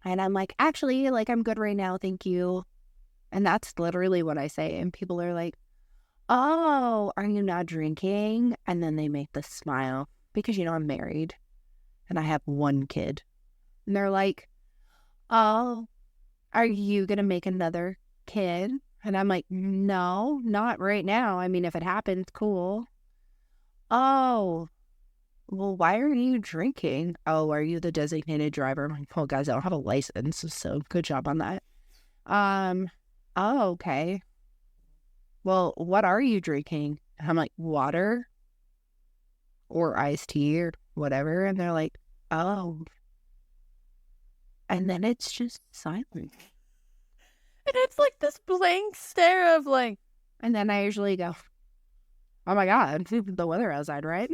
Speaker 1: And I'm like, actually, like, I'm good right now. Thank you. And that's literally what I say. And people are like, oh, are you not drinking? And then they make this smile because, I'm married and I have one kid. And they're like, oh, are you going to make another kid? And I'm like, no, not right now. I mean, if it happens, cool. Oh, well, why are you drinking? Oh, are you the designated driver? I'm like, well, guys, I don't have a license, so good job on that. Oh, okay. Well, what are you drinking? And I'm like, water or iced tea or whatever. And they're like, oh. And then it's just silent. And
Speaker 2: it's like this blank stare of like,
Speaker 1: and then I usually go, oh my God, the weather outside, right?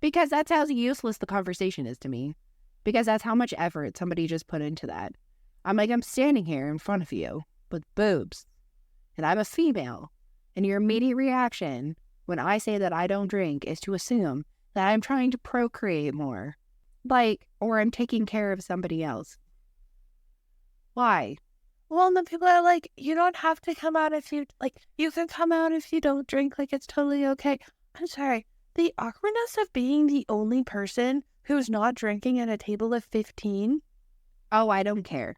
Speaker 1: Because that's how useless the conversation is to me. Because that's how much effort somebody just put into that. I'm like, I'm standing here in front of you with boobs, and I'm a female. And your immediate reaction when I say that I don't drink is to assume that I'm trying to procreate more. Like, or I'm taking care of somebody else. Why?
Speaker 2: Well, and then people are like, you don't have to come out if you, like, you can come out if you don't drink, like, it's totally okay. I'm sorry. The awkwardness of being the only person who's not drinking at a table of 15.
Speaker 1: Oh, I don't care.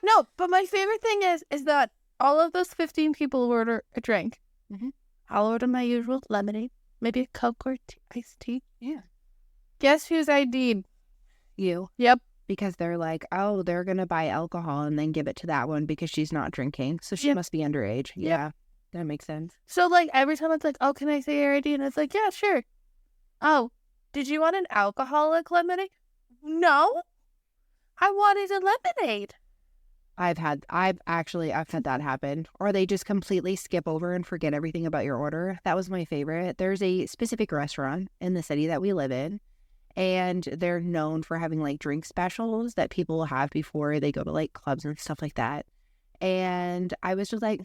Speaker 2: No, but my favorite thing is that all of those 15 people order a drink.
Speaker 1: Mm-hmm.
Speaker 2: I'll order my usual lemonade, maybe a Coke or iced tea.
Speaker 1: Yeah.
Speaker 2: Guess who's ID'd?
Speaker 1: You.
Speaker 2: Yep.
Speaker 1: Because they're like, oh, they're going to buy alcohol and then give it to that one because she's not drinking. So she must be underage.
Speaker 2: Yep.
Speaker 1: Yeah. That makes sense.
Speaker 2: So, like, every time it's like, oh, can I say your ID? And it's like, yeah, sure. Oh, did you want an alcoholic lemonade? No. I wanted a lemonade.
Speaker 1: I've had that happen. Or they just completely skip over and forget everything about your order. That was my favorite. There's a specific restaurant in the city that we live in, and they're known for having like drink specials that people will have before they go to like clubs and stuff like that. And I was just like,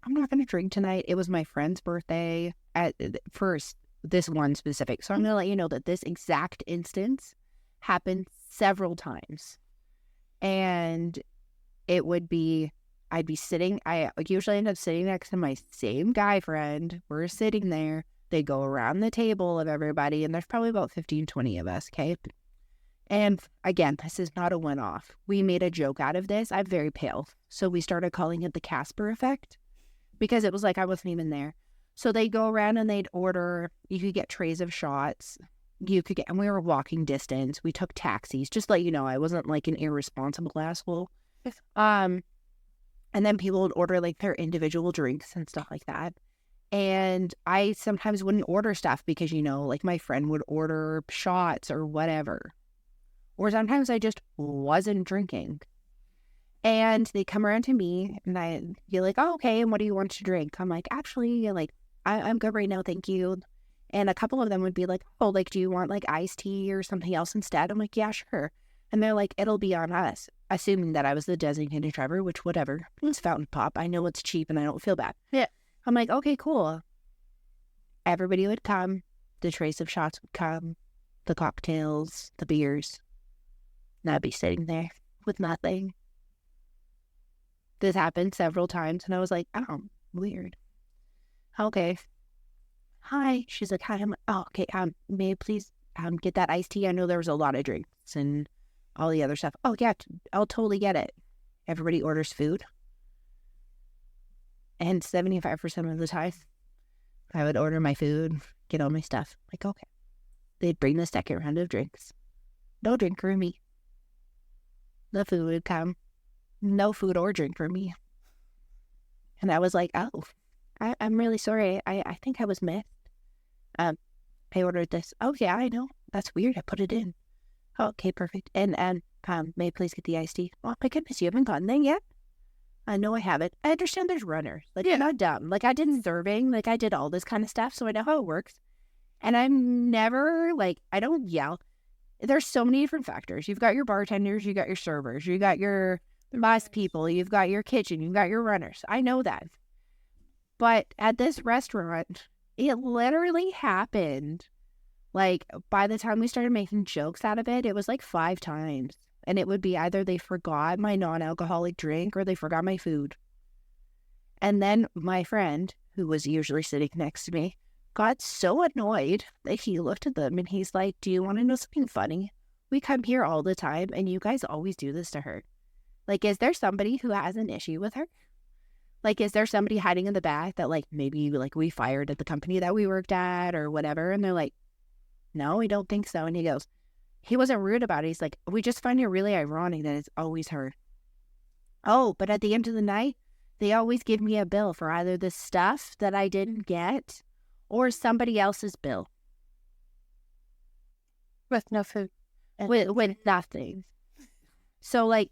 Speaker 1: I'm not going to drink tonight. It was my friend's birthday at first, this one specific. So I'm going to let you know that this exact instance happened several times. And it would be, I usually end up sitting next to my same guy friend. We're sitting there. They go around the table of everybody, and there's probably about 15, 20 of us, okay? And again, this is not a one-off. We made a joke out of this. I'm very pale. So we started calling it the Casper effect because it was like I wasn't even there. So they'd go around and they'd order, you could get trays of shots. And we were walking distance. We took taxis. Just to let you know, I wasn't like an irresponsible asshole. And then people would order like their individual drinks and stuff like that. And I sometimes wouldn't order stuff because, you know, like my friend would order shots or whatever. Or sometimes I just wasn't drinking. And they come around to me and I'd be like, oh, okay, and what do you want to drink? I'm like, actually, like, I'm good right now, thank you. And a couple of them would be like, oh, like, do you want like iced tea or something else instead? I'm like, yeah, sure. And they're like, it'll be on us, assuming that I was the designated driver, which whatever. It's fountain pop. I know it's cheap and I don't feel bad.
Speaker 2: Yeah.
Speaker 1: I'm like, okay, cool. Everybody would come. The trays of shots would come. The cocktails, the beers. And I'd be sitting there with nothing. This happened several times and I was like, oh, weird. Okay. Hi. She's like, hi. I'm like, oh, okay. May I please get that iced tea? I know there was a lot of drinks and all the other stuff. Oh, yeah, I'll totally get it. Everybody orders food. And 75% of the time, I would order my food, get all my stuff. Like, okay. They'd bring the second round of drinks. No drink for me. The food would come. No food or drink for me. And I was like, oh, I'm really sorry. I think I was missed. I ordered this. Oh, yeah, I know. That's weird. I put it in. Oh, okay, perfect. And may I please get the iced tea? Oh, my goodness, you haven't gotten there yet? I know I haven't. I understand there's runners. Like, I'm not dumb. Like, I did serving. Like, I did all this kind of stuff, so I know how it works. And I'm never, like, I don't yell. There's so many different factors. You've got your bartenders, you got your servers, you got your bus people, you've got your kitchen, you've got your runners. I know that. But at this restaurant, it literally happened. Like, by the time we started making jokes out of it, it was like 5 times. And it would be either they forgot my non-alcoholic drink or they forgot my food. And then my friend, who was usually sitting next to me, got so annoyed that he looked at them and he's like, do you want to know something funny? We come here all the time and you guys always do this to her. Like, is there somebody who has an issue with her? Like, is there somebody hiding in the back that like maybe like we fired at the company that we worked at or whatever? And they're like, no, we don't think so. And he goes, he wasn't rude about it. He's like, we just find it really ironic that it's always her. Oh, but at the end of the night, they always give me a bill for either the stuff that I didn't get or somebody else's bill.
Speaker 2: With no food.
Speaker 1: With nothing. So, like,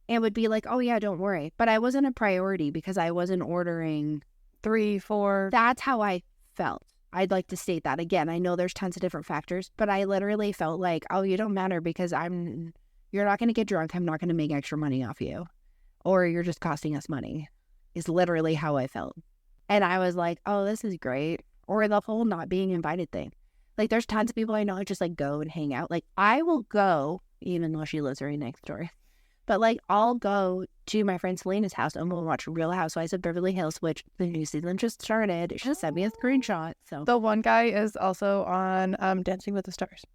Speaker 1: it would be like, oh, yeah, don't worry. But I wasn't a priority because I wasn't ordering
Speaker 2: 3, 4.
Speaker 1: That's how I felt. I'd like to state that again. I know there's tons of different factors, but I literally felt like, oh, you don't matter because you're not going to get drunk. I'm not going to make extra money off you. Or you're just costing us money is literally how I felt. And I was like, oh, this is great. Or the whole not being invited thing. Like, there's tons of people I know who just like go and hang out. Like, I will go, even though she lives right next door. But like, I'll go to my friend Selena's house and we'll watch Real Housewives of Beverly Hills, which the new season just started. She sent me a screenshot. So
Speaker 2: The one guy is also on Dancing with the Stars.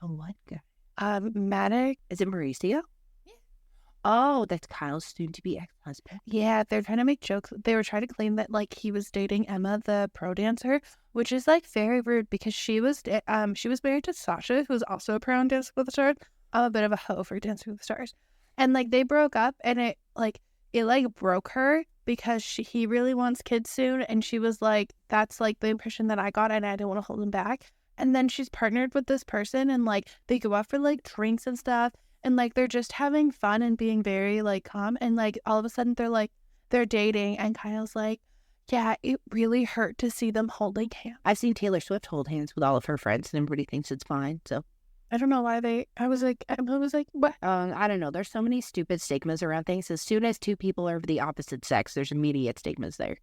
Speaker 1: oh, what guy?
Speaker 2: Maddox.
Speaker 1: Is it Mauricio?
Speaker 2: Yeah.
Speaker 1: Oh, that's Kyle's soon-to-be ex-husband.
Speaker 2: Yeah, they're trying to make jokes. They were trying to claim that like he was dating Emma, the pro dancer, which is like very rude because she was married to Sasha, who's also a pro on Dancing with the Stars. I'm a bit of a hoe for Dancing with the Stars, and like they broke up, and it broke her because he really wants kids soon, and she was like, that's like the impression that I got, and I didn't want to hold him back. And then she's partnered with this person, and like they go out for like drinks and stuff. And, like, they're just having fun and being very, like, calm. And, like, all of a sudden they're dating. And Kyle's like, yeah, it really hurt to see them holding hands.
Speaker 1: I've seen Taylor Swift hold hands with all of her friends and everybody thinks it's fine. So
Speaker 2: I don't know why I was like, what?
Speaker 1: I don't know. There's so many stupid stigmas around things. As soon as two people are of the opposite sex, there's immediate stigmas there.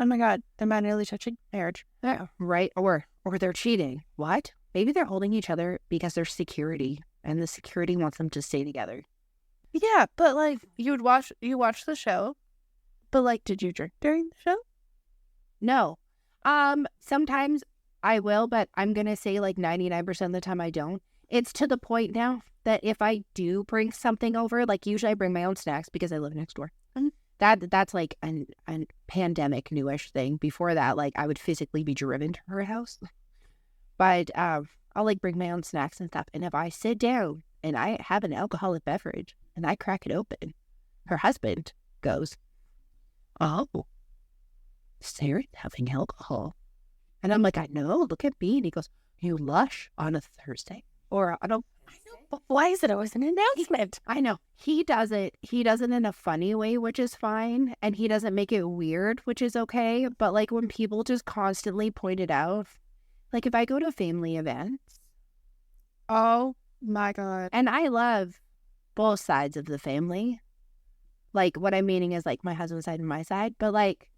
Speaker 2: Oh, my God. They're manually touching marriage.
Speaker 1: Yeah, right. Or they're cheating. What? Maybe they're holding each other because there's security. And the security wants them to stay together.
Speaker 2: Yeah, but like you watch the show, but like, did you drink during the show?
Speaker 1: No. Sometimes I will, but I'm gonna say like 99% of the time I don't. It's to the point now that if I do bring something over, like usually I bring my own snacks because I live next door.
Speaker 2: Mm-hmm.
Speaker 1: That's like a pandemic newish thing. Before that, like I would physically be driven to her house. But I'll like bring my own snacks and stuff. And if I sit down and I have an alcoholic beverage and I crack it open, her husband goes, oh, Sarah's having alcohol. And I'm like, I know, look at me. And he goes, you lush on a Thursday. Or on a...
Speaker 2: But why is it always an announcement?
Speaker 1: I know. He does it in a funny way, which is fine. And he doesn't make it weird, which is okay. But like when people just constantly point it out, like if I go to family events.
Speaker 2: Oh my God.
Speaker 1: And I love both sides of the family. Like what I'm meaning is like my husband's side and my side. But like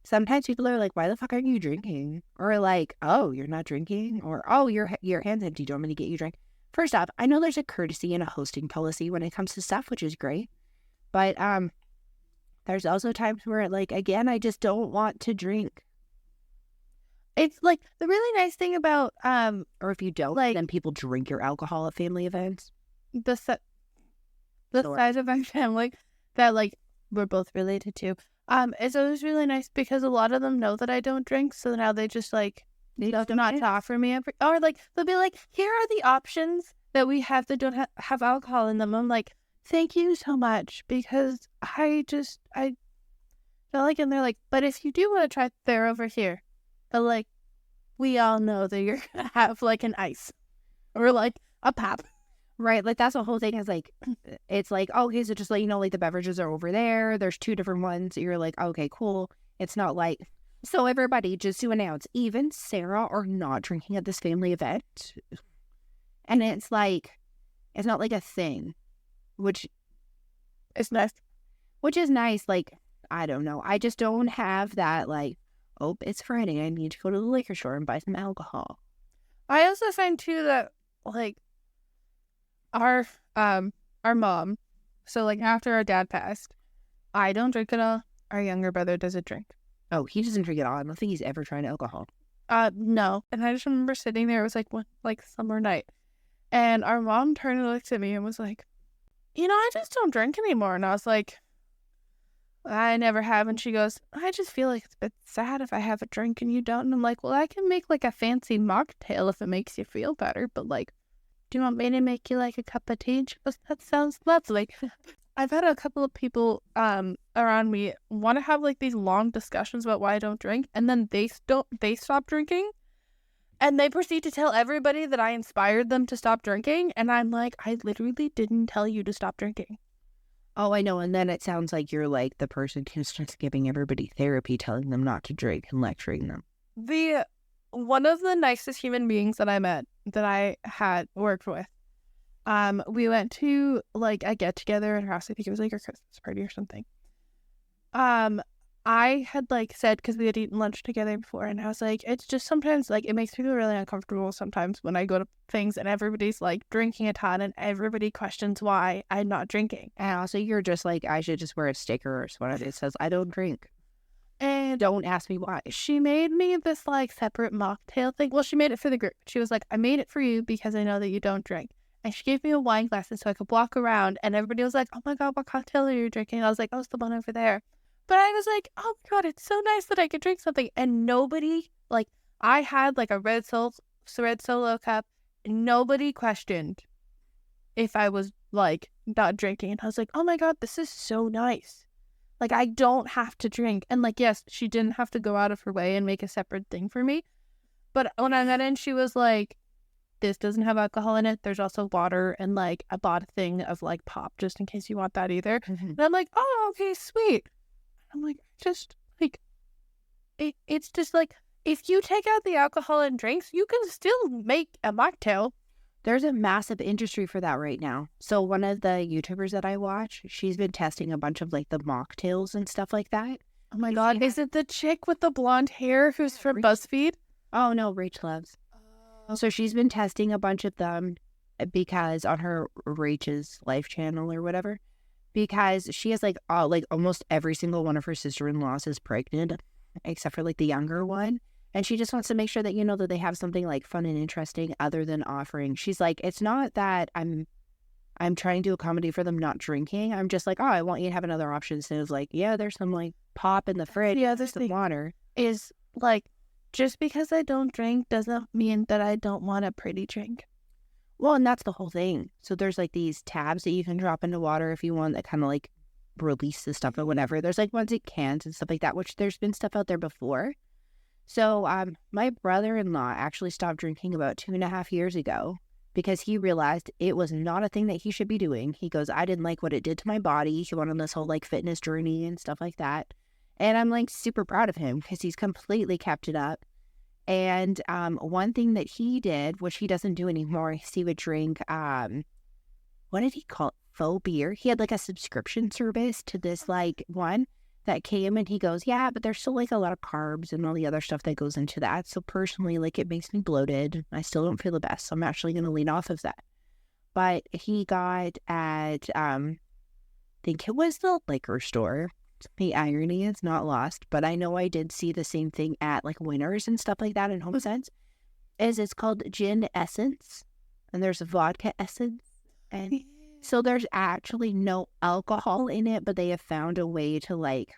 Speaker 1: sometimes people are like, why the fuck aren't you drinking? Or like, oh, you're not drinking? Or, oh, your hand's empty. Do you want me to get you a drink? First off, I know there's a courtesy and a hosting policy when it comes to stuff, which is great. But there's also times where like, again, I just don't want to drink.
Speaker 2: It's like the really nice thing about
Speaker 1: or if you don't, like, then people drink your alcohol at family events.
Speaker 2: The side of my family that like we're both related to. It's always really nice because a lot of them know that I don't drink, so now they just like they do not offer me or like they'll be like, here are the options that we have that don't have alcohol in them. I'm like, thank you so much because I don't like it. And they're like, but if you do want to try, they're over here. But like, we all know that you're gonna have like an ice or like a pop.
Speaker 1: Right, like that's the whole thing is like, it's like, okay, so just let you know, like the beverages are over there. There's two different ones. You're like, okay, cool. It's not like, so everybody, just to announce, even Sarah are not drinking at this family event. And it's like, it's not like a thing, which
Speaker 2: is nice.
Speaker 1: Which is nice. Like, I don't know. I just don't have that like, oh, it's Friday. I need to go to the liquor store and buy some alcohol.
Speaker 2: I also find too that like, our mom, so like after our dad passed, I don't drink at all. Our younger brother doesn't drink.
Speaker 1: Oh, he doesn't drink at all. I don't think he's ever tried alcohol.
Speaker 2: No. And I just remember sitting there. It was like one like summer night, and our mom turned and looked at me and was like, "You know, I just don't drink anymore." And I was like, "I never have." And she goes, "I just feel like it's a bit sad if I have a drink and you don't." And I'm like, "Well, I can make like a fancy mocktail if it makes you feel better, but like, do you want me to make you like a cup of tea?" She goes, "That sounds lovely." I've had a couple of people around me want to have like these long discussions about why I don't drink, and then they stop drinking, and they proceed to tell everybody that I inspired them to stop drinking, and I'm like, I literally didn't tell you to stop drinking.
Speaker 1: Oh, I know, and then it sounds like you're like the person who starts giving everybody therapy, telling them not to drink and lecturing them.
Speaker 2: One of the nicest human beings that I met, that I had worked with, we went to like a get together at her house. I think it was like her Christmas party or something. I had like said, because we had eaten lunch together before, and I was like, it's just sometimes like it makes me feel really uncomfortable sometimes when I go to things and everybody's like drinking a ton and everybody questions why I'm not drinking.
Speaker 1: And also, you're just like, I should just wear a sticker or something. It says, I don't drink.
Speaker 2: And
Speaker 1: Don't ask me why.
Speaker 2: she made me this like separate mocktail thing. Well, she made it for the group. She was like, I made it for you because I know that you don't drink. And she gave me a wine glass so I could walk around, and everybody was like, oh my God, what cocktail are you drinking? And I was like, oh, it's the one over there. But I was like, oh my God, it's so nice that I could drink something. And nobody, like, I had like a red solo cup, and nobody questioned if I was like not drinking. And I was like, oh my God, this is so nice. Like, I don't have to drink. And like, yes, she didn't have to go out of her way and make a separate thing for me. But when I got in, she was like, this doesn't have alcohol in it. There's also water, and like I bought a thing of like pop just in case you want that either. And I'm like, oh, okay, sweet. I'm like, just like, it's just like, if you take out the alcohol in drinks, you can still make a mocktail.
Speaker 1: There's a massive industry for that right now. So one of the YouTubers that I watch, she's been testing a bunch of like the mocktails and stuff like that.
Speaker 2: Oh my God, is it the chick with the blonde hair who's from BuzzFeed?
Speaker 1: Oh no, Rach Loves. So she's been testing a bunch of them because on her Rach's Life channel or whatever, because she has like almost every single one of her sister-in-laws is pregnant, except for like the younger one. And she just wants to make sure that, you know, that they have something like fun and interesting other than offering. She's like, it's not that I'm trying to accommodate for them not drinking. I'm just like, oh, I want you to have another option. So it's like, yeah, there's some like pop in the fridge.
Speaker 2: The other thing
Speaker 1: water
Speaker 2: is like, just because I don't drink doesn't mean that I don't want a pretty drink.
Speaker 1: Well, and that's the whole thing. So there's like these tabs that you can drop into water if you want that kind of like release the stuff or whatever. There's like ones in cans and stuff like that, which there's been stuff out there before. So my brother-in-law actually stopped drinking about 2.5 years ago because he realized it was not a thing that he should be doing. He goes, I didn't like what it did to my body. He went on this whole like fitness journey and stuff like that. And I'm like super proud of him because he's completely kept it up. And one thing that he did, which he doesn't do anymore, is he would drink, what did he call it? Faux beer. He had like a subscription service to this like one that came, and he goes, yeah, but there's still like a lot of carbs and all the other stuff that goes into that. So personally, like it makes me bloated. I still don't feel the best. So I'm actually going to lean off of that. But he got at, I think it was the liquor store. The irony is not lost, but I know I did see the same thing at like Winners and stuff like that in Home Sense. It's called gin essence, and there's vodka essence, and so there's actually no alcohol in it, but they have found a way to like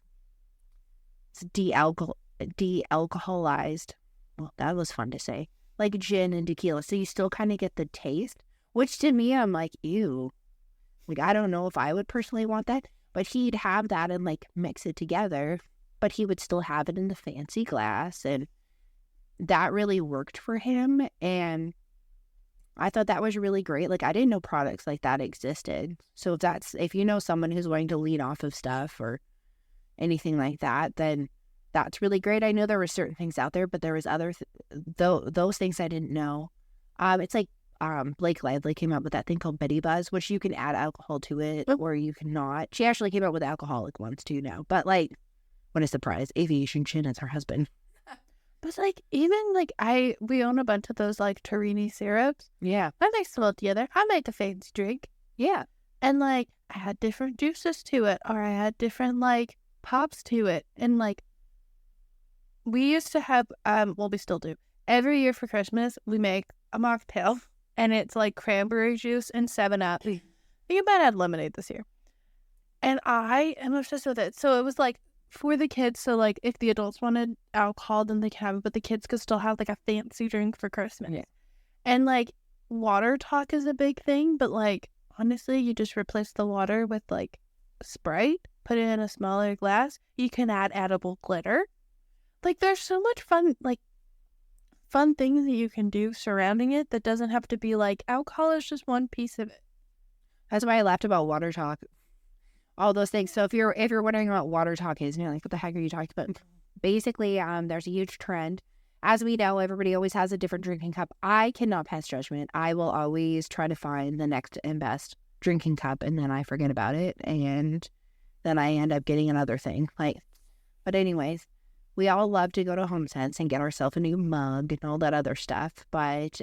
Speaker 1: de-alcoholized. Well, that was fun to say, like gin and tequila. So you still kind of get the taste, which to me, I'm like, ew. Like, I don't know if I would personally want that. But he'd have that and like mix it together, but he would still have it in the fancy glass. And that really worked for him. And I thought that was really great. Like, I didn't know products like that existed. So if you know someone who's wanting to lean off of stuff or anything like that, then that's really great. I know there were certain things out there, but there was other, those things I didn't know. It's like, Blake Lively came out with that thing called Betty Buzz, which you can add alcohol to it or you cannot. She actually came out with alcoholic ones too now. But like, what a surprise. Aviation Chin is her husband.
Speaker 2: But like, even like we own a bunch of those like Torini syrups.
Speaker 1: Yeah.
Speaker 2: I mix them all together. I make a fancy drink.
Speaker 1: Yeah.
Speaker 2: And like, I had different juices to it, or I had different like pops to it. And like, we used to have, well, we still do. Every year for Christmas, we make a mocktail. And it's like cranberry juice and 7-Up. I think I might add lemonade this year. And I am obsessed with it. So it was like for the kids. So like if the adults wanted alcohol, then they can have it. But the kids could still have like a fancy drink for Christmas. Yeah. And like water talk is a big thing. But like honestly, you just replace the water with like Sprite. Put it in a smaller glass. You can add edible glitter. Like there's so much fun things that you can do surrounding it that doesn't have to be like alcohol is just one piece of it.
Speaker 1: That's why I laughed about water talk. All those things. So if you're wondering what water talk is, and you're like, what the heck are you talking about? Basically, there's a huge trend. As we know, everybody always has a different drinking cup. I cannot pass judgment. I will always try to find the next and best drinking cup, and then I forget about it, and then I end up getting another thing. Like But anyways, we all love to go to HomeSense and get ourselves a new mug and all that other stuff. But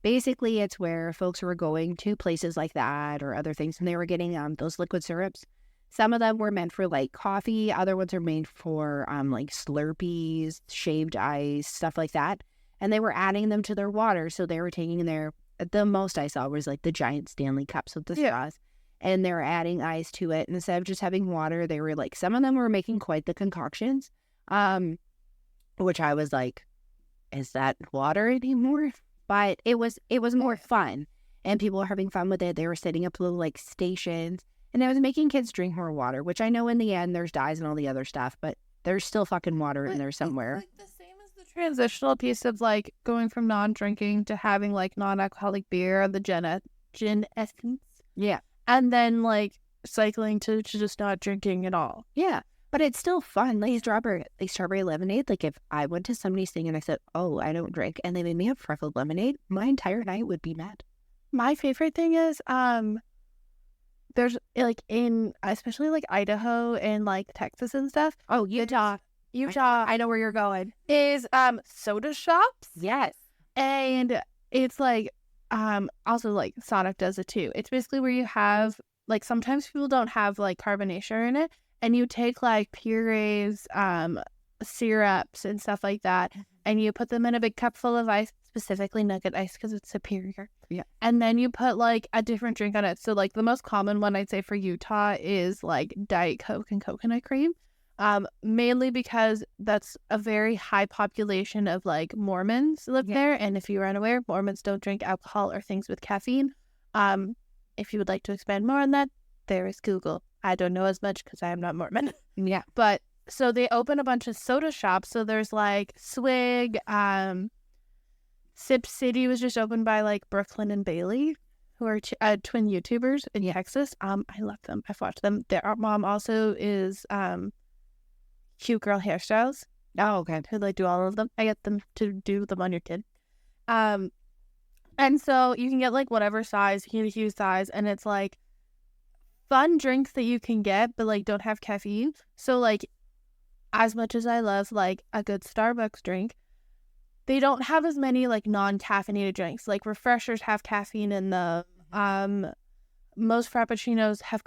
Speaker 1: basically, it's where folks were going to places like that or other things, and they were getting those liquid syrups. Some of them were meant for like coffee. Other ones are made for like Slurpees, shaved ice, stuff like that. And they were adding them to their water. So they were taking the most I saw was like the giant Stanley cups with the straws. And they were adding ice to it. And instead of just having water, they were like, some of them were making quite the concoctions. Which I was like, is that water anymore? But it was more fun, and people were having fun with it. They were setting up little like stations, and it was making kids drink more water, which I know in the end there's dyes and all the other stuff, but there's still fucking water in there somewhere.
Speaker 2: It's like the same as the transitional piece of like going from non-drinking to having like non-alcoholic beer, the gin essence.
Speaker 1: Yeah.
Speaker 2: And then like cycling to just not drinking at all.
Speaker 1: Yeah. But it's still fun. Like strawberry lemonade. Like if I went to somebody's thing and I said, oh, I don't drink, and they made me a freckled lemonade, my entire night would be mad.
Speaker 2: My favorite thing is there's like in especially like Idaho and like Texas and stuff.
Speaker 1: Oh, Utah. I know where you're going.
Speaker 2: Is soda shops.
Speaker 1: Yes.
Speaker 2: And it's like also like Sonic does it too. It's basically where you have like sometimes people don't have like carbonation in it. And you take like purees, syrups and stuff like that, and you put them in a big cup full of ice, specifically nugget ice because it's superior.
Speaker 1: Yeah.
Speaker 2: And then you put like a different drink on it. So like the most common one I'd say for Utah is like Diet Coke and coconut cream, mainly because that's a very high population of like Mormons live there. And if you're unaware, Mormons don't drink alcohol or things with caffeine. If you would like to expand more on that, there is Google. I don't know as much because I am not Mormon.
Speaker 1: Yeah.
Speaker 2: But so they open a bunch of soda shops. So there's like Swig, Sip City was just opened by like Brooklyn and Bailey, who are twin YouTubers in Texas. I love them. I've watched them. Their mom also is Cute Girl Hairstyles.
Speaker 1: Oh, okay.
Speaker 2: Who like do all of them. I get them to do them on your kid. And so you can get like whatever size, you can get a huge size, and it's like fun drinks that you can get, but like don't have caffeine. So like, as much as I love like a good Starbucks drink, they don't have as many like non-caffeinated drinks. Like refreshers have caffeine in them. Most frappuccinos have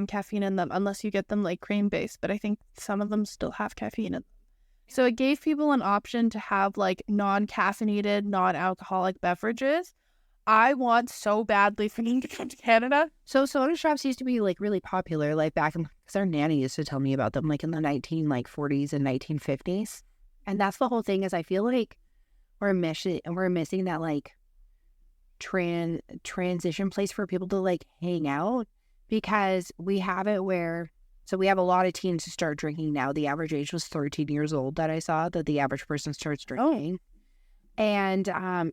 Speaker 2: caffeine in them, unless you get them like cream based. But I think some of them still have caffeine in them. So it gave people an option to have like non-caffeinated, non-alcoholic beverages. I want so badly for them to come to Canada.
Speaker 1: So soda shops used to be like really popular, like back in, because our nanny used to tell me about them, like in the 40s and 1950s. And that's the whole thing. Is I feel like we're missing that like transition place for people to like hang out, because we have it where, so we have a lot of teens who start drinking now. The average age was 13 years old that I saw that the average person starts drinking. And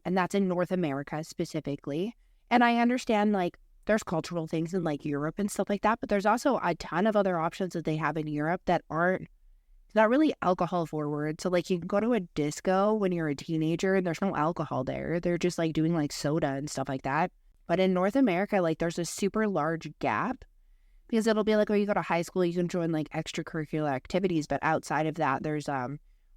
Speaker 1: that's in North America specifically. And I understand like there's cultural things in like Europe and stuff like that, but there's also a ton of other options that they have in Europe that aren't not really alcohol forward. So like you can go to a disco when you're a teenager and there's no alcohol there. They're just like doing like soda and stuff like that. But in North America, like there's a super large gap, because it'll be like, oh, you go to high school, you can join like extracurricular activities. But outside of that, there's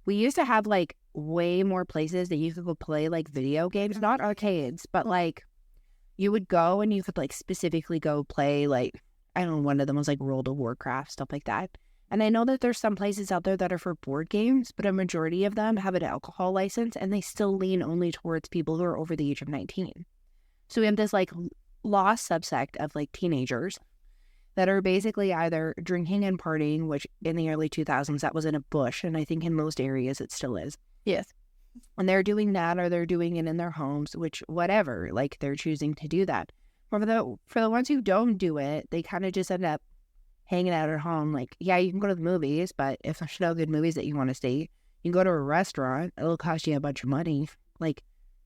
Speaker 1: we used to have like way more places that you could go play like video games, not arcades, but like you would go and you could like specifically go play like, I don't know, one of them was like World of Warcraft, stuff like that. And I know that there's some places out there that are for board games, but a majority of them have an alcohol license and they still lean only towards people who are over the age of 19. So we have this like lost subsect of like teenagers that are basically either drinking and partying, which in the early 2000s, that was in a bush. And I think in most areas it still is.
Speaker 2: Yes.
Speaker 1: And they're doing that, or they're doing it in their homes, which whatever, like they're choosing to do that. For the ones who don't do it, they kind of just end up hanging out at home. Like, yeah, you can go to the movies, but if there's no good movies that you want to see, you can go to a restaurant. It'll cost you a bunch of money. Like,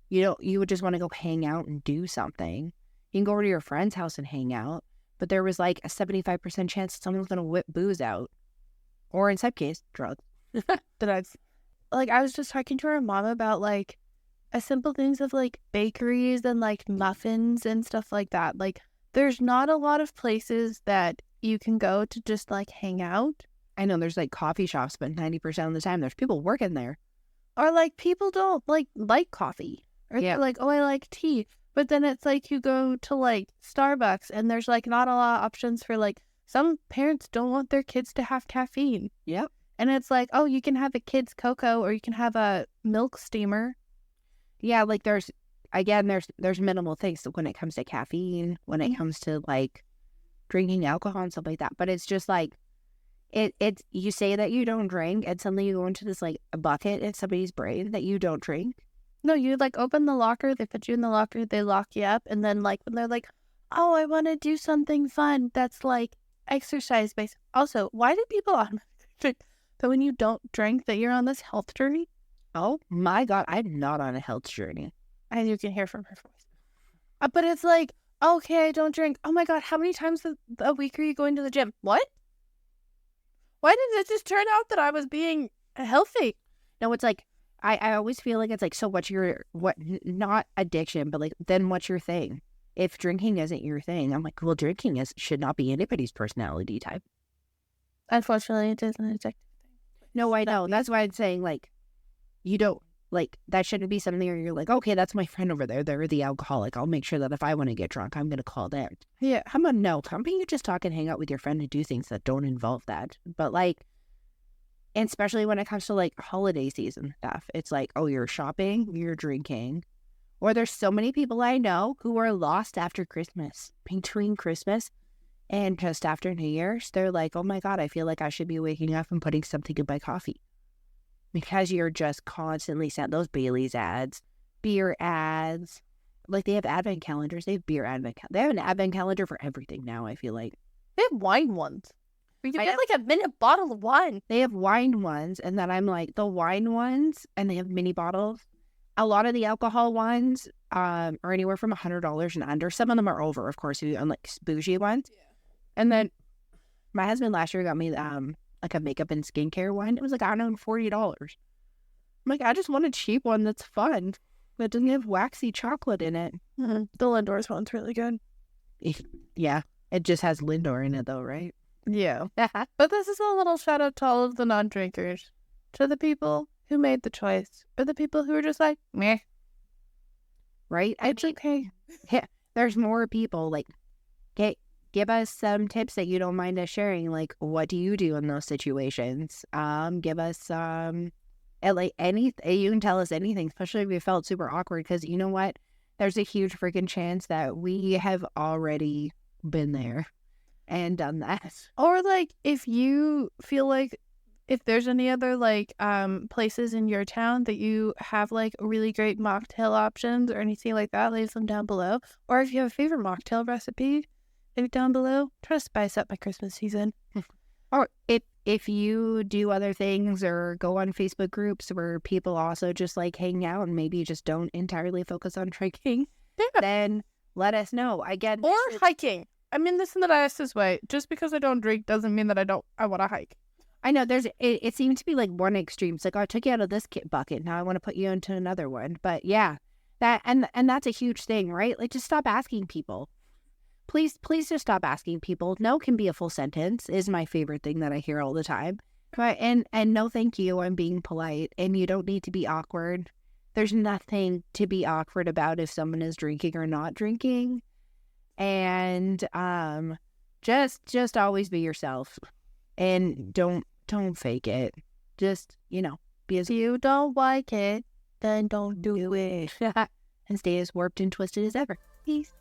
Speaker 1: you would just want to go hang out and do something. You can go over to your friend's house and hang out, but there was like a 75% chance that someone's going to whip booze out, or in some case, drugs.
Speaker 2: I was just talking to our mom about like a simple things of like bakeries and like muffins and stuff like that. Like, there's not a lot of places that you can go to just like hang out.
Speaker 1: I know there's like coffee shops, but 90% of the time there's people working there.
Speaker 2: Or like people don't like coffee. Or they're like, oh, I like tea. But then it's like you go to like Starbucks and there's like not a lot of options for like some parents don't want their kids to have caffeine.
Speaker 1: Yep.
Speaker 2: And it's like, oh, you can have a kid's cocoa or you can have a milk steamer.
Speaker 1: Yeah, like there's minimal things when it comes to caffeine, when it comes to like drinking alcohol and stuff like that. But it's just like it's you say that you don't drink and suddenly you go into this like a bucket in somebody's brain that you don't drink.
Speaker 2: No, you like open the locker, they put you in the locker, they lock you up, and then like when they're like, oh, I want to do something fun that's like exercise based. Also, why do people automatically think that when you don't drink that you're on this health journey?
Speaker 1: Oh my God, I'm not on a health journey.
Speaker 2: As you can hear from her voice. But it's like, okay, I don't drink. Oh my God, how many times a week are you going to the gym? What? Why did it just turn out that I was being healthy?
Speaker 1: No, it's like, I always feel like it's like, so not addiction, but like, then what's your thing? If drinking isn't your thing, I'm like, well, drinking should not be anybody's personality type.
Speaker 2: Unfortunately, it is an addictive thing.
Speaker 1: No, I know. That's why I'm saying, like, you don't, like, that shouldn't be something where you're like, okay, that's my friend over there. They're the alcoholic. I'll make sure that if I want to get drunk, I'm going to call them.
Speaker 2: Yeah.
Speaker 1: How about you just talk and hang out with your friend and do things that don't involve that. But, like, and especially when it comes to, like, holiday season stuff, it's like, oh, you're shopping, you're drinking. Or there's so many people I know who are lost after Christmas, between Christmas and just after New Year's. They're like, oh my God, I feel like I should be waking up and putting something in my coffee. Because you're just constantly sent those Bailey's ads, beer ads. Like, they have advent calendars. They have beer advent calendars. They have an advent calendar for everything now, I feel like.
Speaker 2: They have wine ones. You get like a minute bottle of wine.
Speaker 1: They have wine ones, and then I'm like, the wine ones, and they have mini bottles. A lot of the alcohol ones are anywhere from $100 and under. Some of them are over, of course, on like bougie ones. Yeah. And then my husband last year got me like a makeup and skincare one. It was like, I don't know, $40. I'm like, I just want a cheap one that's fun, that doesn't have waxy chocolate in it.
Speaker 2: Mm-hmm. The Lindor's one's really good.
Speaker 1: Yeah, it just has Lindor in it though, right?
Speaker 2: Yeah. But this is a little shout out to all of the non-drinkers, to the people who made the choice, or the people who are just like, meh.
Speaker 1: Right?
Speaker 2: It's okay.
Speaker 1: Yeah, there's more people like, give us some tips that you don't mind us sharing. Like, what do you do in those situations? Give us like anything. You can tell us anything, especially if you felt super awkward, because you know what? There's a huge freaking chance that we have already been there and done that.
Speaker 2: Or like, if you feel like, if there's any other like places in your town that you have like really great mocktail options or anything like that, leave them down below. Or if you have a favorite mocktail recipe, leave it down below. Try to spice up my Christmas season.
Speaker 1: Or if you do other things or go on Facebook groups where people also just like hang out and maybe just don't entirely focus on drinking, then let us know. Or
Speaker 2: hiking. I mean this in the nicest way. Just because I don't drink doesn't mean that I want to hike.
Speaker 1: I know it seems to be like one extreme. It's like, oh, I took you out of this bucket. Now I want to put you into another one. But yeah, that and that's a huge thing, right? Like, just stop asking people. Please just stop asking people. No can be a full sentence is my favorite thing that I hear all the time. Right? And no, thank you. I'm being polite, and you don't need to be awkward. There's nothing to be awkward about if someone is drinking or not drinking. And just always be yourself, and don't fake it. Just, be as
Speaker 2: you don't like it, then don't do it.
Speaker 1: And stay as warped and twisted as ever. Peace.